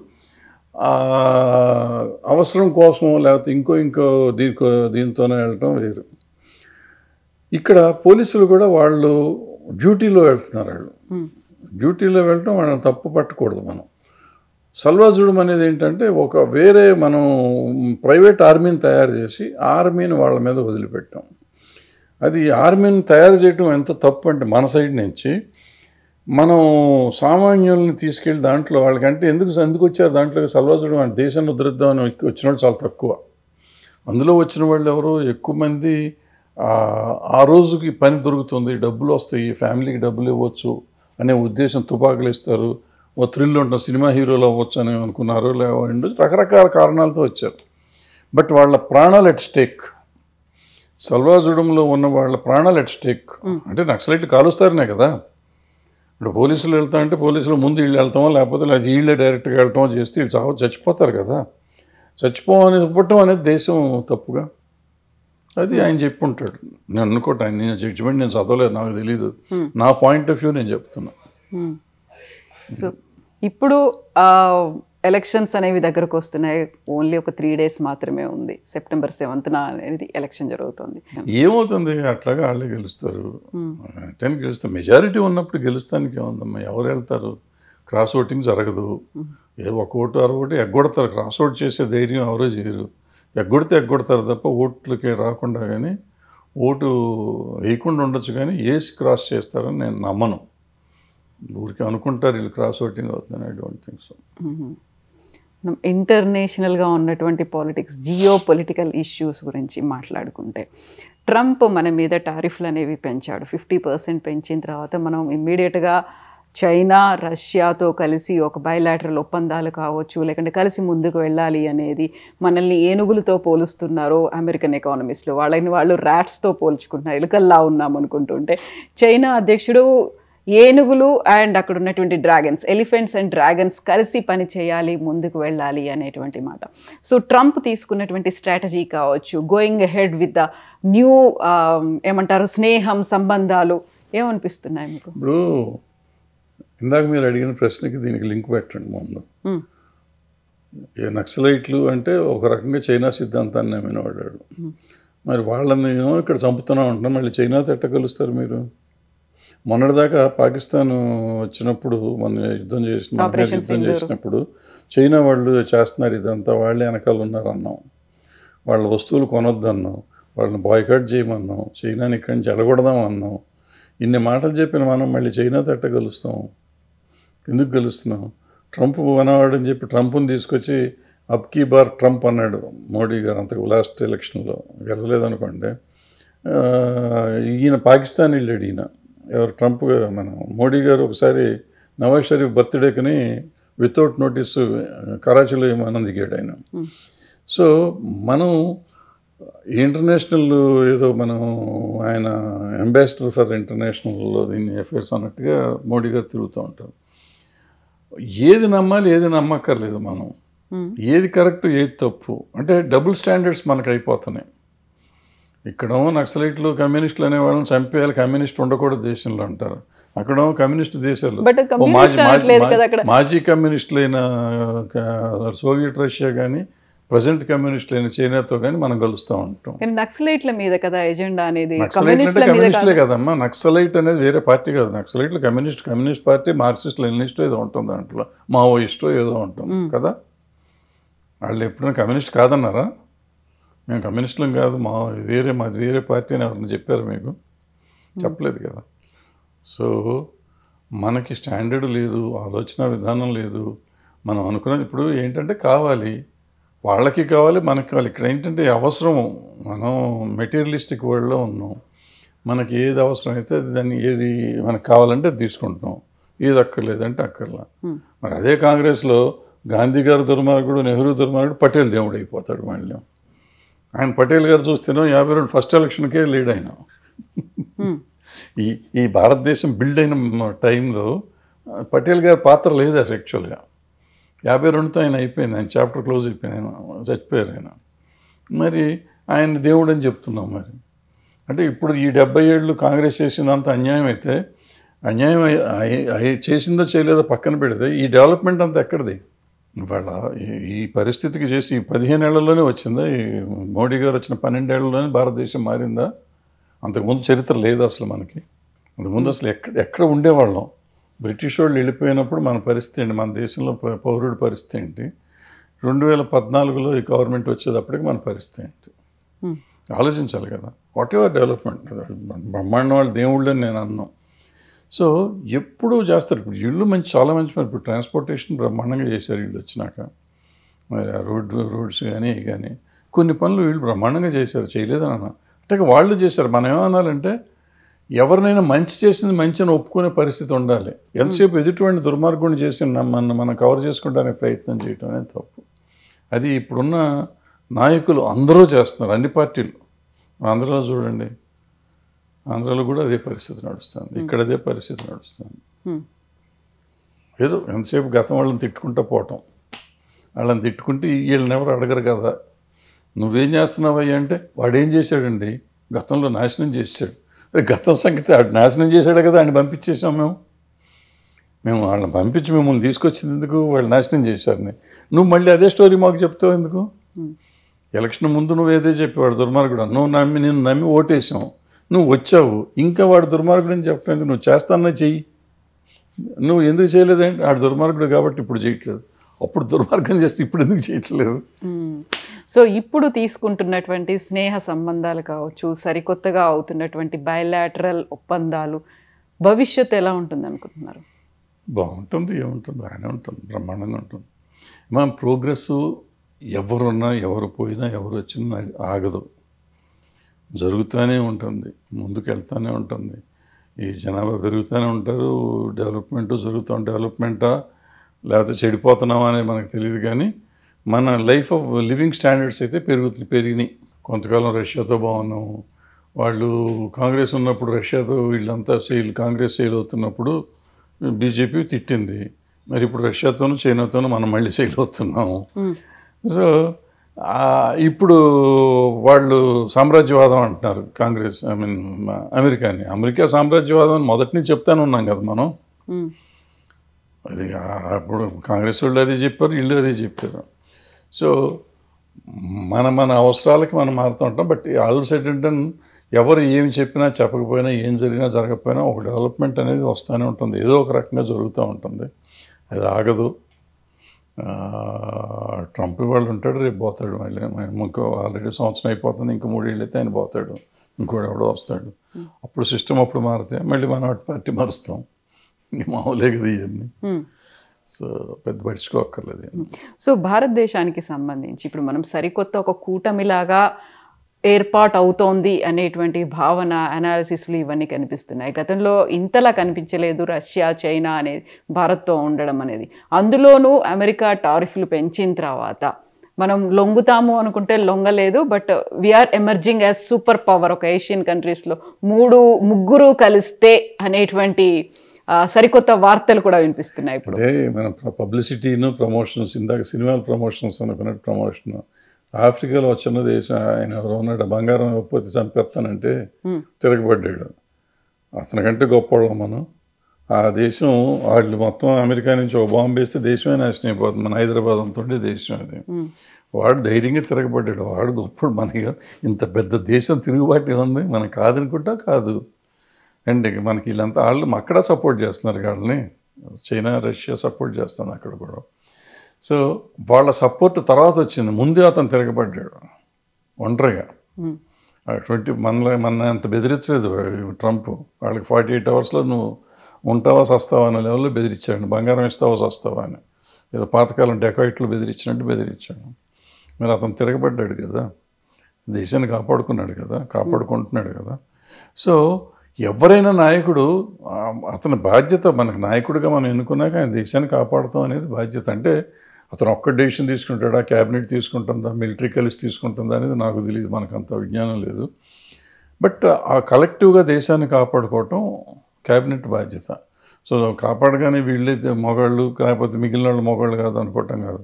అవసరం కోసం లేకపోతే ఇంకో దీంతోనే వెళ్ళటం వేరు. ఇక్కడ పోలీసులు కూడా వాళ్ళు డ్యూటీలో వెళ్తున్నారు. వాళ్ళు డ్యూటీలో వెళ్ళటం వాళ్ళని తప్పు పట్టకూడదు. మనం సల్వాజుడం అనేది ఏంటంటే ఒక వేరే మనం ప్రైవేట్ ఆర్మీని తయారు చేసి ఆర్మీని వాళ్ళ మీద వదిలిపెట్టాం. అది ఆర్మీని తయారు చేయడం ఎంత తప్పు అంటే మన సైడ్ నుంచి మనం సామాన్యుల్ని తీసుకెళ్ళి దాంట్లో వాళ్ళకంటే ఎందుకు వచ్చారు దాంట్లో సల్వాజుడం అంటే దేశాన్ని ఉద్ధరిద్దామని వచ్చిన వాళ్ళు చాలా తక్కువ. అందులో వచ్చిన వాళ్ళు ఎవరో ఎక్కువ మంది ఆ రోజుకి పని దొరుకుతుంది, డబ్బులు వస్తాయి, ఫ్యామిలీకి డబ్బులు ఇవ్వచ్చు అనే ఉద్దేశం, తుపాకులు ఇస్తారు, ఓ థ్రిల్ ఉంటుంది, సినిమా హీరోలు అవ్వచ్చు అని అనుకున్నారు, లేవండి రకరకాల కారణాలతో వచ్చారు. బట్ వాళ్ళ ప్రాణాలు ఎట్ స్టేక్, సల్వాజుడంలో ఉన్న వాళ్ళ ప్రాణాలు ఎట్ స్టేక్. అంటే నక్సలైట్లు కాలుస్తారనే కదా. ఇప్పుడు పోలీసులు వెళ్తా అంటే పోలీసులు ముందు వీళ్ళు వెళ్తామో లేకపోతే వీళ్ళే డైరెక్ట్గా వెళ్ళటమో చేస్తే వీళ్ళు చచ్చిపోతారు కదా. ఇవ్వటం అనేది దేశం తప్పుగా, అది ఆయన చెప్పుంటాడు. నేను అనుకోట, ఆయన జడ్జిమెంట్ నేను చదవలేదు, నాకు తెలీదు, నా పాయింట్ ఆఫ్ వ్యూ నేను చెప్తున్నా. సో ఇప్పుడు ఎలక్షన్స్ అనేవి దగ్గరకు వస్తున్నాయి, ఓన్లీ ఒక 3 days మాత్రమే ఉంది. September 7th అనేది ఎలక్షన్ జరుగుతుంది. ఏమవుతుంది? అట్లాగా వాళ్ళే గెలుస్తారు, గెలుస్తారు. మెజారిటీ ఉన్నప్పుడు గెలుస్తానికి ఏముందమ్మా, ఎవరు వెళ్తారు? క్రాస్ ఓటింగ్ జరగదు, ఒక ఓటు 6 ఓటు ఎగ్గొడతారు. క్రాస్ ఓట్ చేసే ధైర్యం ఎవరో చేయరు, ఎగ్గొడతారు తప్ప ఓట్లకే రాకుండా. కానీ ఓటు వేయకుండా ఉండొచ్చు, కానీ వేసి క్రాస్ చేస్తారని నేను నమ్మను. ఊరికి అనుకుంటారు వీళ్ళు క్రాస్ ఓటింగ్ అవుతుందని. I don't think so. మనం ఇంటర్నేషనల్గా ఉన్నటువంటి పాలిటిక్స్, జియో పొలిటికల్ ఇష్యూస్ గురించి మాట్లాడుకుంటే, ట్రంప్ మన మీద టారిఫ్లు అనేవి పెంచాడు. 50% పెంచిన తర్వాత మనం ఇమ్మీడియట్గా చైనా, రష్యాతో కలిసి ఒక బైలాటరల్ ఒప్పందాలు కావచ్చు, లేకుంటే కలిసి ముందుకు వెళ్ళాలి అనేది, మనల్ని ఏనుగులతో పోలుస్తున్నారు అమెరికన్ ఎకానమిస్టులు. వాళ్ళు ర్యాట్స్తో పోల్చుకుంటున్నారు, ఎలుకల్లా ఉన్నాం అనుకుంటుంటే, చైనా అధ్యక్షుడు ఏనుగులు అండ్ అక్కడ ఉన్నటువంటి డ్రాగన్స్, ఎలిఫెంట్స్ అండ్ డ్రాగన్స్ కలిసి పని చేయాలి, ముందుకు వెళ్ళాలి అనేటువంటి మాట. సో ట్రంప్ తీసుకున్నటువంటి స్ట్రాటజీ కావచ్చు, going ahead with the new ఏమంటారు స్నేహం, సంబంధాలు ఏమనిపిస్తున్నాయి మీకు? ఇప్పుడు ఇందాక మీరు అడిగిన ప్రశ్నకి దీనికి లింక్ పెట్టండి ముందు. నక్సలైట్లు అంటే ఒక రకంగా చైనా సిద్ధాంతాన్ని నమ్మిన వాడాడు. మరి వాళ్ళని ఇక్కడ చంపుతూనే ఉంటున్నాం, మళ్ళీ చైనాతో ఎట్ట కలుస్తారు మీరు? మొన్నటిదాకా పాకిస్తాన్ వచ్చినప్పుడు మన యుద్ధం చేసినప్పుడు చైనా వాళ్ళు చేస్తున్నారు ఇదంతా, వాళ్ళే వెనకాల ఉన్నారు అన్నాం, వాళ్ళ వస్తువులు కొనొద్దన్నాం, వాళ్ళని బాయ్కాట్ చేయమన్నాం, చైనాని ఇక్కడి నుంచి ఎడగొడదాం అన్నాం. ఇన్ని మాటలు చెప్పిన మనం మళ్ళీ చైనాతో ఎట్ట కలుస్తాం? ఎందుకు కలుస్తున్నాం? ట్రంప్ మనవాడని చెప్పి ట్రంప్ని తీసుకొచ్చి అబ్కీ బార్ ట్రంప్ అన్నాడు మోడీ గారు. అంతకు లాస్ట్ ఎలక్షన్లో గెలవలేదనుకోండి. ఈయన పాకిస్తాన్ వెళ్ళాడు. ఈయన ఎవరు? ట్రంప్. మన మోడీ గారు ఒకసారి నవాజ్ షరీఫ్ బర్త్డేకి వితౌట్ నోటీస్ కరాచీలో విమానం దిగాడు ఆయన. సో మనం ఇంటర్నేషనల్ ఏదో మనం ఆయన అంబాసిడర్ ఫర్ ఇంటర్నేషనల్లో దీన్ని అఫేర్స్ అన్నట్టుగా మోడీ గారు తిరుగుతూ ఉంటారు. ఏది నమ్మాలి, ఏది నమ్మక్కర్లేదు మనం, ఏది కరెక్ట్, ఏది తప్పు అంటే డబుల్ స్టాండర్డ్స్ మనకు అయిపోతున్నాయి. ఇక్కడేమో నక్సలైట్లు కమ్యూనిస్టులు అనే వాళ్ళని చంపేయాలి, కమ్యూనిస్ట్ ఉండకూడదు దేశంలో అంటారు. అక్కడేమో కమ్యూనిస్ట్ దేశాలు, మాజీ కమ్యూనిస్టులైన సోవియట్ రష్యా కానీ ప్రజెంట్ కమ్యూనిస్టులైన చైనాతో కానీ మనం కలుస్తూ ఉంటాం. నక్సలైట్ల మీద కదా ఎజెండా అనేది. కమ్యూనిస్టులే కదమ్మా, నక్సలైట్ అనేది వేరే పార్టీ కాదు. నక్సలైట్లు కమ్యూనిస్ట్ పార్టీ, మార్క్సిస్ట్ లెనినిస్ట్ ఏదో ఉంటుంది దాంట్లో, మావోయిస్టో ఏదో ఉంటుంది కదా. వాళ్ళు ఎప్పుడైనా కమ్యూనిస్ట్ కాదన్నారా? మేము కమ్యూనిస్టులం కాదు, మాది వేరే పార్టీ అని ఎవరైనా చెప్పారు మీకు? చెప్పలేదు కదా. సో మనకి స్టాండర్డ్ లేదు, ఆలోచన విధానం లేదు. మనం అనుకున్నది ఇప్పుడు ఏంటంటే కావాలి, వాళ్ళకి కావాలి, మనకి కావాలి. ఇక్కడ ఏంటంటే అవసరం, మనం మెటీరియలిస్టిక్ వరల్డ్లో ఉన్నాం. మనకి ఏది అవసరం అయితే దాన్ని, ఏది మనకు కావాలంటే అది తీసుకుంటాం, ఏది అక్కర్లేదంటే అక్కర్లా. మరి అదే కాంగ్రెస్లో గాంధీ గారు దుర్మార్గుడు, నెహ్రూ దుర్మార్గుడు, పటేల్ దేవుడు అయిపోతాడు మళ్ళీ. ఆయన పటేల్ గారు చూస్తేనో 52 ఫస్ట్ ఎలక్షన్కే లీడ్ అయినా. ఈ భారతదేశం బిల్డ్ అయిన టైంలో పటేల్ గారి పాత్ర లేదు అసలు యాక్చువల్గా. 52తో ఆయన అయిపోయింది, ఆయన చాప్టర్ క్లోజ్ అయిపోయింది, ఆయన చచ్చిపోయారు ఆయన. మరి ఆయన దేవుడు అని చెప్తున్నాం. మరి అంటే ఇప్పుడు ఈ 70 ఏళ్ళు కాంగ్రెస్ చేసినంత అన్యాయం అయితే, అన్యాయం చేసిందో చేయలేదో పక్కన పెడితే ఈ డెవలప్మెంట్ అంతా ఎక్కడిది? ఇవాళ ఈ పరిస్థితికి చేసి 15 ఏళ్లలోనే వచ్చిందా? ఈ మోడీ గారు వచ్చిన 12 ఏళ్లలోనే భారతదేశం మారిందా? అంతకుముందు చరిత్ర లేదు అసలు మనకి. అంతకుముందు అసలు ఎక్కడ ఉండేవాళ్ళం? బ్రిటిష్ వాళ్ళు వెళ్ళిపోయినప్పుడు మన పరిస్థితి ఏంటి, మన దేశంలో పౌరుడి పరిస్థితి ఏంటి, 2014లో ఈ గవర్నమెంట్ వచ్చేటప్పటికి మన పరిస్థితి ఏంటి ఆలోచించాలి కదా. వాట్ ఎవర్ డెవలప్మెంట్, బ్రహ్మాండం వాళ్ళు దేవుళ్ళు అని నేను అన్నాను. సో ఎప్పుడూ చేస్తారు. ఇప్పుడు ఇళ్ళు చాలా మంచి పని. ఇప్పుడు ట్రాన్స్పోర్టేషన్ బ్రహ్మాండంగా చేశారు వీళ్ళు వచ్చినాక. మరి ఆ రోడ్స్ కానీ కొన్ని పనులు వీళ్ళు బ్రహ్మాండంగా చేశారు, చేయలేదని అన్నా. అంటే వాళ్ళు చేశారు. మనం ఏమనాలంటే ఎవరినైనా మంచి చేసింది మంచి అని ఒప్పుకునే పరిస్థితి ఉండాలి. ఎంతసేపు ఎదుటివాడిని దుర్మార్గుని చేసి మనం కవర్ చేసుకుంటానికి ప్రయత్నం చేయటం అనేది తప్పు. అది ఇప్పుడున్న నాయకులు అందరూ చేస్తున్నారు, అన్ని పార్టీలు. ఆంధ్రలో చూడండి, ఆంధ్రాలో కూడా అదే పరిస్థితి నడుస్తుంది, ఇక్కడ అదే పరిస్థితి నడుస్తుంది. ఏదో ఎంతసేపు గతం వాళ్ళని తిట్టుకుంటూ పోవటం, వాళ్ళని తిట్టుకుంటే వీళ్ళని ఎవరు అడగరు కదా. నువ్వేం చేస్తున్నావయ్యా అంటే వాడేం చేశాడండి, గతంలో నాశనం చేశాడు. గతం సంగతి ఆడు నాశనం చేశాడు కదా, ఆయన పంపించేసాం మేము వాళ్ళని పంపించి మిమ్మల్ని తీసుకొచ్చింది ఎందుకు? వాళ్ళు నాశనం చేశారని నువ్వు మళ్ళీ అదే స్టోరీ మాకు చెప్తావు ఎందుకు? ఎలక్షన్ ముందు నువ్వు ఏదే చెప్పేవాడు దుర్మార్గుడు, నేను నమ్మి ఓటేసాం, నువ్వు వచ్చావు, ఇంకా వాడు దుర్మార్గుడు అని చెప్పలేదు. నువ్వు చేస్తానన్నా చెయ్యి, నువ్వు ఎందుకు చేయలేదంటే ఆడు దుర్మార్గుడు కాబట్టి ఇప్పుడు చేయట్లేదు, అప్పుడు దుర్మార్గం చేస్తే ఇప్పుడు ఎందుకు చేయట్లేదు? సో ఇప్పుడు తీసుకుంటున్నటువంటి స్నేహ సంబంధాలు కావచ్చు, సరికొత్తగా అవుతున్నటువంటి బయలాటరల్ ఒప్పందాలు భవిష్యత్తు ఎలా ఉంటుంది అనుకుంటున్నారు? బాగుంటుంది, ఏముంటుంది, బాగానే ఉంటుంది, బ్రహ్మాండంగా ఉంటుంది. మన ప్రోగ్రెస్ ఎవరున్నా ఎవరు పోయినా ఎవరు వచ్చినా ఆగదు, జరుగుతూనే ఉంటుంది, ముందుకు వెళ్తూనే ఉంటుంది. ఈ జనాభా పెరుగుతూనే ఉంటారు, డెవలప్మెంట్ జరుగుతాం. డెవలప్మెంటా లేకపోతే చెడిపోతున్నామా అనేది మనకు తెలియదు, కానీ మన లైఫ్ ఆఫ్ లివింగ్ స్టాండర్డ్స్ అయితే పెరిగినాయి. కొంతకాలం రష్యాతో బాగున్నాము, వాళ్ళు కాంగ్రెస్ ఉన్నప్పుడు రష్యాతో వీళ్ళంతా కాంగ్రెస్ సెయిల్ అవుతున్నప్పుడు బీజేపీ తిట్టింది. మరి ఇప్పుడు రష్యాతోనూ చైనాతోనూ మనం మళ్ళీ సెయిల్ అవుతున్నాము. సో ఇప్పుడు వాళ్ళు సామ్రాజ్యవాదం అంటున్నారు కాంగ్రెస్, అమెరికాని. అమెరికా సామ్రాజ్యవాదం అని మొదటి నుంచి చెప్తానే ఉన్నాం కదా మనం. అది అప్పుడు కాంగ్రెస్ వాళ్ళు అదే చెప్పారు, వీళ్ళు అదే చెప్పారు. సో మన అవసరాలకి మనం మారుతూ ఉంటాం. బట్ ఆల్ సెట్ అంటే ఎవరు ఏమి చెప్పినా చెప్పకపోయినా, ఏం జరిగినా జరగకపోయినా ఒక డెవలప్మెంట్ అనేది వస్తూనే ఉంటుంది, ఏదో ఒక రకంగా జరుగుతూ ఉంటుంది, అది ఆగదు. ట్రంప్ వాళ్ళు ఉంటాడు, రేపు పోతాడు. మళ్ళీ ఇంకో ఆల్రెడీ సంవత్సరం అయిపోతుంది, ఇంకో 3 ఏళ్ళు అయితే ఆయన పోతాడు, ఇంకోటి ఎవడో వస్తాడు. అప్పుడు సిస్టమ్ అప్పుడు మారితే మళ్ళీ మన పార్టీ మారుస్తాం. మామూలే కదా ఇవన్నీ. సో పెద్ద పడుచుకోక్కర్లేదు. సో భారతదేశానికి సంబంధించి ఇప్పుడు మనం సరికొత్త ఒక కూటమిలాగా ఏర్పాటు అవుతోంది అనేటువంటి భావన, అనాలిసిస్లు ఇవన్నీ కనిపిస్తున్నాయి. గతంలో ఇంతలా కనిపించలేదు రష్యా, చైనా అనేది భారత్తో ఉండడం అనేది. అందులోనూ అమెరికా టారిఫ్లు పెంచిన తర్వాత మనం లొంగుతాము అనుకుంటే లొంగలేదు. But we're emerging as super power. ఒక ఏషియన్ కంట్రీస్లో 3-ముగ్గురు కలిస్తే అనేటువంటి సరికొత్త వార్తలు కూడా వినిపిస్తున్నాయి ఇప్పుడు. అదే మన పబ్లిసిటీను, ప్రమోషన్స్, ఇందాక సినిమాల ప్రమోషన్స్ అనుకున్నట్టు ప్రమోషన్. ఆఫ్రికాలో వచ్చిన దేశం ఆయన ఎవరో ఉన్నాడు, బంగారం ఇవ్వకపోతే చంపేస్తానంటే తిరగబడ్డాడు. అతనికంటే గొప్పవాళ్ళం మనం. ఆ దేశం వాళ్ళు మొత్తం అమెరికా నుంచి ఒక బాంబు వేస్తే దేశమే నాశనం అయిపోతుంది. మన హైదరాబాద్ అంతుండే దేశం అది. వాడు ధైర్యంగా తిరగబడ్డాడు. వాడు గొప్పడు. మనకి ఇంత పెద్ద దేశం తిరుగుబాటు ఉంది, మనకు కాదనుకుంటా కాదు. అండ్ మనకి వీళ్ళంతా వాళ్ళు అక్కడ సపోర్ట్ చేస్తున్నారు వాళ్ళని. చైనా, రష్యా సపోర్ట్ చేస్తుంది అక్కడ కూడా. సో వాళ్ళ సపోర్ట్ తర్వాత వచ్చింది. ముందే అతను తిరగబడ్డాడు ఒంటరిగా. 20 మన అంత బెదిరించలేదు ట్రంప్. వాళ్ళకి 48 అవర్స్లో నువ్వు ఉంటావా సస్తావా అనే లెవెల్లో బెదిరించాడు. బంగారం ఇస్తావా సస్తావా అని, ఏదో పాతకాలం డెకాయిట్లు బెదిరించినట్టు బెదిరించాడు. మరి అతను తిరగబడ్డాడు కదా, దేశాన్ని కాపాడుకున్నాడు కదా, కాపాడుకుంటున్నాడు కదా. సో ఎవరైనా నాయకుడు అతని బాధ్యత, మనకు నాయకుడిగా మనం ఎన్నుకున్నాక ఆయన దేశాన్ని కాపాడుతాం అనేది బాధ్యత. అంటే అతను ఒక్క డెసిషన్ తీసుకుంటాడా, క్యాబినెట్ తీసుకుంటుందా, మిలిటరీ కలిసి తీసుకుంటుందా అనేది నాకు తెలియదు, మనకు అంత విజ్ఞానం లేదు. బట్ ఆ కలెక్టివ్గా దేశాన్ని కాపాడుకోవటం క్యాబినెట్ బాధ్యత. సో కాపాడగానే వీళ్ళైతే మొగాళ్ళు, లేకపోతే మిగిలిన వాళ్ళు మొగాళ్ళు కాదు అనుకోవటం కాదు.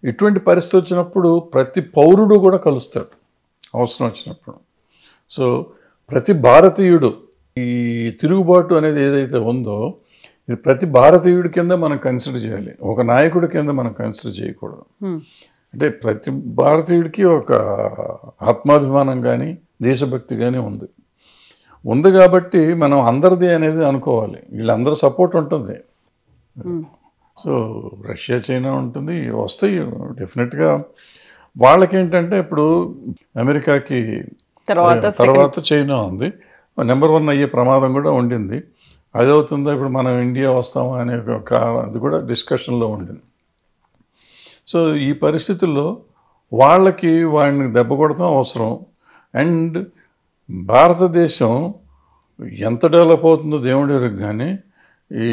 ఇటువంటి పరిస్థితి వచ్చినప్పుడు ప్రతి పౌరుడు కూడా కలుస్తాడు అవసరం వచ్చినప్పుడు. సో ప్రతి భారతీయుడు ఈ తిరుగుబాటు అనేది ఏదైతే ఉందో ఇది ప్రతి భారతీయుడి కింద మనం కన్సిడర్ చేయాలి, ఒక నాయకుడి కింద మనం కన్సిడర్ చేయకూడదు. అంటే ప్రతి భారతీయుడికి ఒక ఆత్మాభిమానం కానీ దేశభక్తి కానీ ఉంది కాబట్టి మనం అందరిది అనేది అనుకోవాలి. వీళ్ళందరూ సపోర్ట్ ఉంటుంది. సో రష్యా, చైనా ఉంటుంది, వస్తాయి డెఫినెట్గా. వాళ్ళకేంటంటే ఇప్పుడు అమెరికాకి తర్వాత చైనా ఉంది, నెంబర్ 1 అయ్యే ప్రమాదం కూడా ఉండింది. అది అవుతుందా ఇప్పుడు మనం ఇండియా వస్తామా అనే ఒక అది కూడా డిస్కషన్లో ఉండింది. సో ఈ పరిస్థితుల్లో వాళ్ళకి వాడిని దెబ్బ కొడతాం అవసరం. అండ్ భారతదేశం ఎంత డెవలప్ అవుతుందో దేవుడి వరకు కానీ ఈ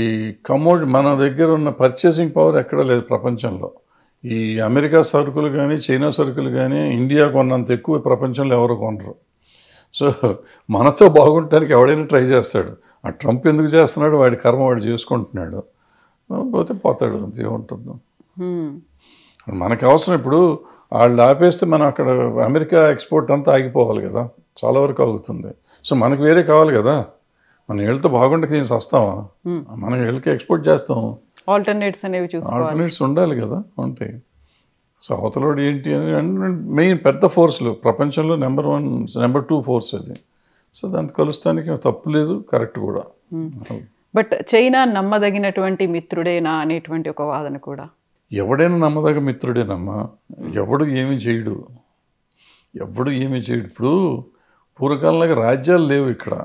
మన దగ్గర ఉన్న పర్చేసింగ్ పవర్ ఎక్కడ లేదు ప్రపంచంలో. ఈ అమెరికా సరుకులు కానీ చైనా సరుకులు కానీ ఇండియా కొన్నంత ఎక్కువ ప్రపంచంలో ఎవరు కొనరు. సో మనతో బాగుండటానికి ఎవడైనా ట్రై చేస్తాడు. ఆ ట్రంప్ ఎందుకు చేస్తున్నాడు, వాడి కర్మ వాడు చేసుకుంటున్నాడు, పోతే పోతాడు, అంతే ఉంటుంది. మనకు అవసరం ఇప్పుడు వాళ్ళు ఆపేస్తే మనం అక్కడ అమెరికా ఎక్స్పోర్ట్ అంతా ఆగిపోవాలి కదా, చాలా వరకు ఆగుతుంది. సో మనకు వేరే కావాలి కదా, మన వీళ్ళతో బాగుండక ఏం వస్తామా, మనం వీళ్ళకి ఎక్స్పోర్ట్ చేస్తాం. ఆల్టర్నేట్స్ ఉండాలి కదా, ఉంటాయి. సో అవతలోడు ఏంటి అని మెయిన్ పెద్ద ఫోర్స్లు ప్రపంచంలో నెంబర్ 1, నెంబర్ 2 ఫోర్స్ అది. సో దాన్ని కలుస్తానికి తప్పు లేదు, కరెక్ట్ కూడా. బట్ చైనా నమ్మదగినటువంటి మిత్రుడేనా అనేటువంటి ఒక వాదన కూడా. ఎవడైనా నమ్మదగ్గ మిత్రుడేనమ్మా, ఎవడు ఏమి చేయడు. ఇప్పుడు పూర్వకాలంలో రాజ్యాలు లేవు ఇక్కడ.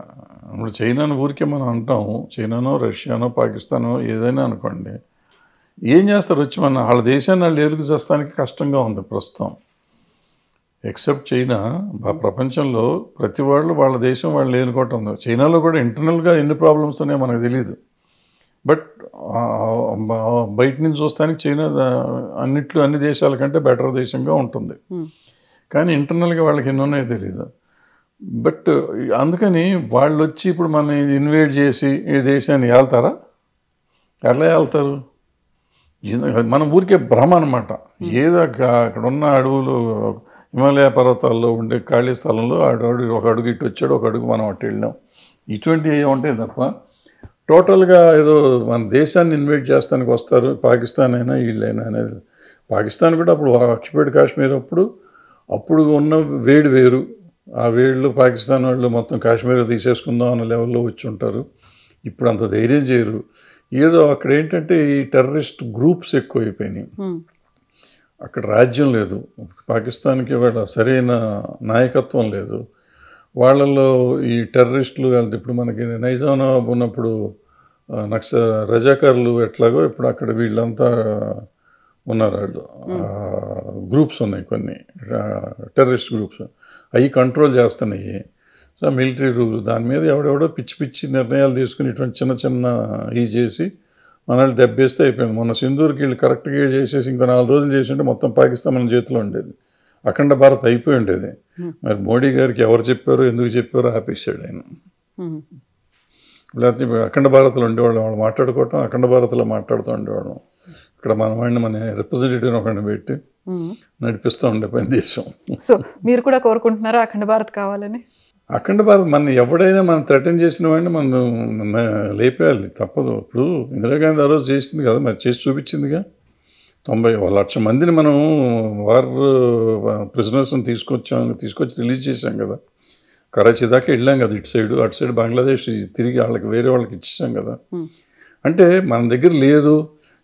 ఇప్పుడు చైనాను ఊరికే మనం అంటాము, చైనానో రష్యానో పాకిస్తానో ఏదైనా అనుకోండి, ఏం చేస్తారు వచ్చి వాళ్ళ దేశాన్ని వాళ్ళు ఏలుగు చేస్తానికి కష్టంగా ఉంది ప్రస్తుతం. ఎక్సెప్ట్ చైనా, ప్రపంచంలో ప్రతి వాళ్ళు వాళ్ళ దేశం వాళ్ళు ఏలుకోవటం ఉంది. చైనాలో కూడా ఇంటర్నల్గా ఎన్ని ప్రాబ్లమ్స్ ఉన్నాయో మనకు తెలియదు. బట్ బయట నుంచి చూస్తానికి చైనా అన్ని దేశాల కంటే బెటర్ దేశంగా ఉంటుంది. కానీ ఇంటర్నల్గా వాళ్ళకి ఎన్ని ఉన్నాయో తెలియదు. బట్ అందుకని వాళ్ళు వచ్చి ఇప్పుడు మనం ఇన్వైట్ చేసి ఈ దేశాన్ని వెళ్తారా? ఎట్లా వెళ్తారు? మన ఊరికే భ్రమ అనమాట. ఏదో అక్కడ ఉన్న అడవులు, హిమాలయ పర్వతాల్లో ఉండే ఖాళీ స్థలంలో ఒక అడుగు ఇటు వచ్చాడు, ఒక అడుగు మనం అటు వెళ్ళాం, ఇటువంటివి ఉంటాయి తప్ప టోటల్గా ఏదో మన దేశాన్ని ఇన్వైట్ చేస్తానికి వస్తారు. పాకిస్తాన్ అయినా వీళ్ళైనా అనేది. పాకిస్తాన్ కూడా అప్పుడు ఆక్యుపైడ్ కాశ్మీర్ అప్పుడు ఉన్న వేడి వేరు. ఆ వేడిలో పాకిస్తాన్ వాళ్ళు మొత్తం కాశ్మీర్ తీసేసుకుందాం అన్న లెవెల్లో వచ్చి ఉంటారు. ఇప్పుడు అంత ధైర్యం చేయరు. ఏదో అక్కడ ఏంటంటే ఈ టెర్రరిస్ట్ గ్రూప్స్ ఎక్కువైపోయినాయి. అక్కడ రాజ్యం లేదు, పాకిస్తాన్కి వాళ్ళ సరైన నాయకత్వం లేదు. వాళ్ళల్లో ఈ టెర్రరిస్టులు ఇప్పుడు మనకి నైజాం నవాబ్ ఉన్నప్పుడు రజాకారులు ఎట్లాగో ఇప్పుడు అక్కడ వీళ్ళంతా ఉన్నారు. వాళ్ళు గ్రూప్స్ ఉన్నాయి, కొన్ని టెర్రరిస్ట్ గ్రూప్స్, అవి కంట్రోల్ చేస్తున్నాయి. సో మిలిటరీ రూల్ దాని మీద ఎవడెవడో పిచ్చి పిచ్చి నిర్ణయాలు తీసుకుని ఇటువంటి చిన్న చిన్న ఇవి చేసి మనల్ని దెబ్బేస్తే అయిపోయింది. మొన్న సింధూర్కి వీళ్ళు కరెక్ట్గా చేసేసి ఇంకో 4 రోజులు చేసి ఉంటే మొత్తం పాకిస్తాన్ మన చేతిలో ఉండేది, అఖండ భారత్ అయిపోయి ఉండేది. మరి మోడీ గారికి ఎవరు చెప్పారో ఎందుకు చెప్పారో ఆపేసాడు ఆయన. లేకపోతే అఖండ భారత్లో ఉండేవాళ్ళం, వాళ్ళు మాట్లాడుకోవటం అఖండ భారత్లో మాట్లాడుతూ ఉండేవాళ్ళం. ఇక్కడ మన వాడిని మన రిప్రజెంటేటివ్ ఒకరిని పెట్టి నడిపిస్తూ ఉండే పని దేశం. సో మీరు కూడా కోరుకుంటున్నారా అఖండ భారత్ కావాలని? అఖండ భారత్ మన ఎవడైనా మనం థ్రెటన్ చేసిన వాడిని మనం లేపేయాలి, తప్పదు. ఇప్పుడు ఇందిరాగాంధీ ఆ రోజు చేసింది కదా, మరి చేసి చూపించిందిగా. 90 మందిని మనం ప్రిజనర్స్ని తీసుకొచ్చి రిలీజ్ చేశాం కదా. కరాచీ దాకా వెళ్ళాం కదా, ఇటు సైడు అటు సైడ్ బంగ్లాదేశ్ తిరిగి వాళ్ళకి వేరే వాళ్ళకి ఇచ్చేసాం కదా. అంటే మన దగ్గర లేదు,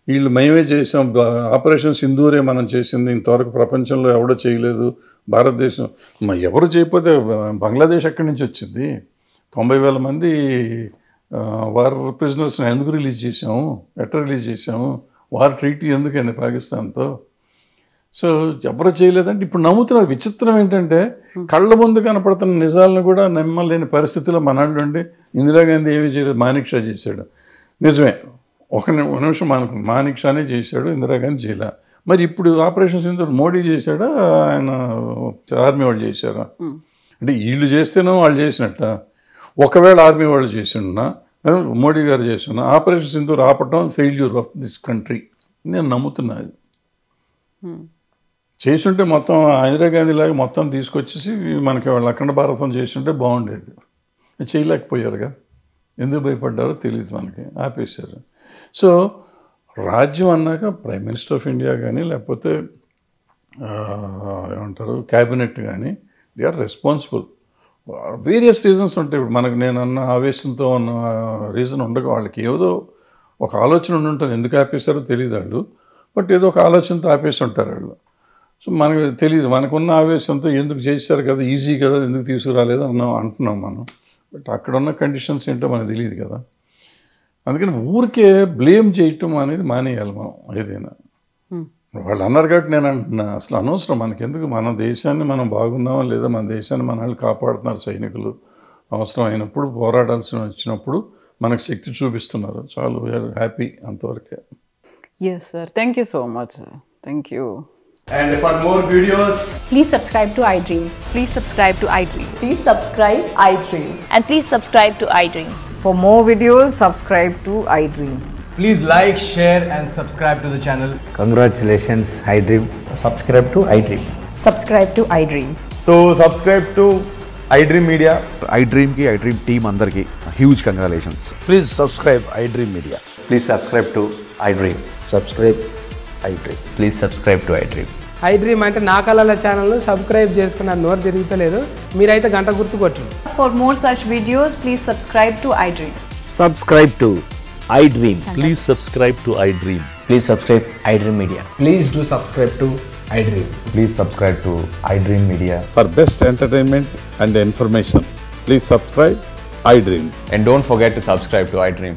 వీళ్ళు మేమే చేసాం, ఆపరేషన్ సింధూరే మనం చేసింది, ఇంతవరకు ప్రపంచంలో ఎవడో చేయలేదు భారతదేశం. ఎవరు చేయకపోతే బంగ్లాదేశ్ ఎక్కడి నుంచి వచ్చింది? 90,000 మంది వార్ ప్రిజనర్స్ని ఎందుకు రిలీజ్ చేసాము? ఎట్లా రిలీజ్ చేసాము? వార్ ట్రీటీ ఎందుకైంది పాకిస్తాన్తో? సో ఎవరు చేయలేదంటే ఇప్పుడు నమ్ముతున్నారు. విచిత్రం ఏంటంటే కళ్ళ ముందు కనపడుతున్న నిజాలను కూడా నమ్మలేని పరిస్థితిలో మనాళ్ళు ఉండి ఇందిరాగాంధీ ఏమీ చేయలేదు, మానిక్ షా చేశాడు. నిజమే, ఒక నిమిషం మానిక్ షానే చేశాడు, ఇందిరాగాంధీ చేయలే. మరి ఇప్పుడు ఆపరేషన్ సింధూర్ మోడీ చేశాడా, ఆయన ఆర్మీ వాళ్ళు చేశారా? అంటే వీళ్ళు చేస్తేనో వాళ్ళు చేసినట్ట. ఒకవేళ ఆర్మీ వాళ్ళు చేసినా మోడీ గారు చేసినా ఆపరేషన్ సింధూర్ ఆపటం ఫెయిల్యూర్ ఆఫ్ దిస్ కంట్రీ నేను నమ్ముతున్నాను. చేసుంటే మొత్తం ఇందిరాగాంధీ లాగా మొత్తం తీసుకొచ్చేసి మనకి వాళ్ళు అఖండ భారతం చేస్తుంటే బాగుండేది. చేయలేకపోయారుగా, ఎందుకు భయపడ్డారో తెలియదు మనకి, ఆపేశారు. సో రాజ్యం అన్నాక ప్రైమ్ మినిస్టర్ ఆఫ్ ఇండియా కానీ లేకపోతే ఏమంటారు క్యాబినెట్ కానీ they are responsible. Various reasons ఉంటాయి. ఇప్పుడు మనకు నేను అన్న ఆవేశంతో ఉన్న రీజన్ ఉండగా వాళ్ళకి ఏదో ఒక ఆలోచన ఉండి ఉంటుంది. ఎందుకు ఆపేశారో తెలియదు వాళ్ళు, బట్ ఏదో ఒక ఆలోచనతో ఆపేసి ఉంటారు వాళ్ళు. సో మనకు తెలియదు, మనకున్న ఆవేశంతో ఎందుకు చేశారు కదా, ఈజీ కదా, ఎందుకు తీసుకురాలేదు అంటున్నాం మనం. బట్ అక్కడ ఉన్న కండిషన్స్ ఏంటో మనకు తెలియదు కదా. అందుకని ఊరికే బ్లేమ్ చేయటం అనేది మానేయాలి మనం ఏదైనా. వాళ్ళు అన్నారు కాబట్టి నేను అంటున్నా, అసలు అనవసరం మనకెందుకు. మన దేశాన్ని మనం బాగున్నామా లేదా, మన దేశాన్ని మన వాళ్ళు కాపాడుతున్నారు సైనికులు. అవసరం అయినప్పుడు పోరాడాల్సి వచ్చినప్పుడు మనకు శక్తి చూపిస్తున్నారు, చాలు, వీఆర్ హ్యాపీ, అంతవరకే. Yes sir, thank you so much sir. Thank you. And for more videos, Please subscribe to iDream. Please subscribe to iDream. Please subscribe iDream. And please subscribe to iDream. For more videos, subscribe to iDream. please like, share and subscribe to the channel. Congratulations, iDream. Subscribe to iDream. Subscribe to iDream. So subscribe to iDream Media. iDream ki iDream team andarki huge congratulations. Please subscribe iDream Media. Please subscribe to iDream. Subscribe iDream. Please subscribe to iDream. iDream అంటే నా కళల ఛానల్ సబ్స్క్రైబ్ చేసుకున్న నోరు తిరుగుతలేదు, మీరైతే గంట గుర్తు కొట్టండి. For more such videos, please subscribe to iDream. Subscribe to iDream. Please subscribe to iDream. Please subscribe iDream Media. Please do subscribe to iDream. Please subscribe to iDream Media. For best entertainment and information, please subscribe iDream. And don't forget to subscribe to iDream.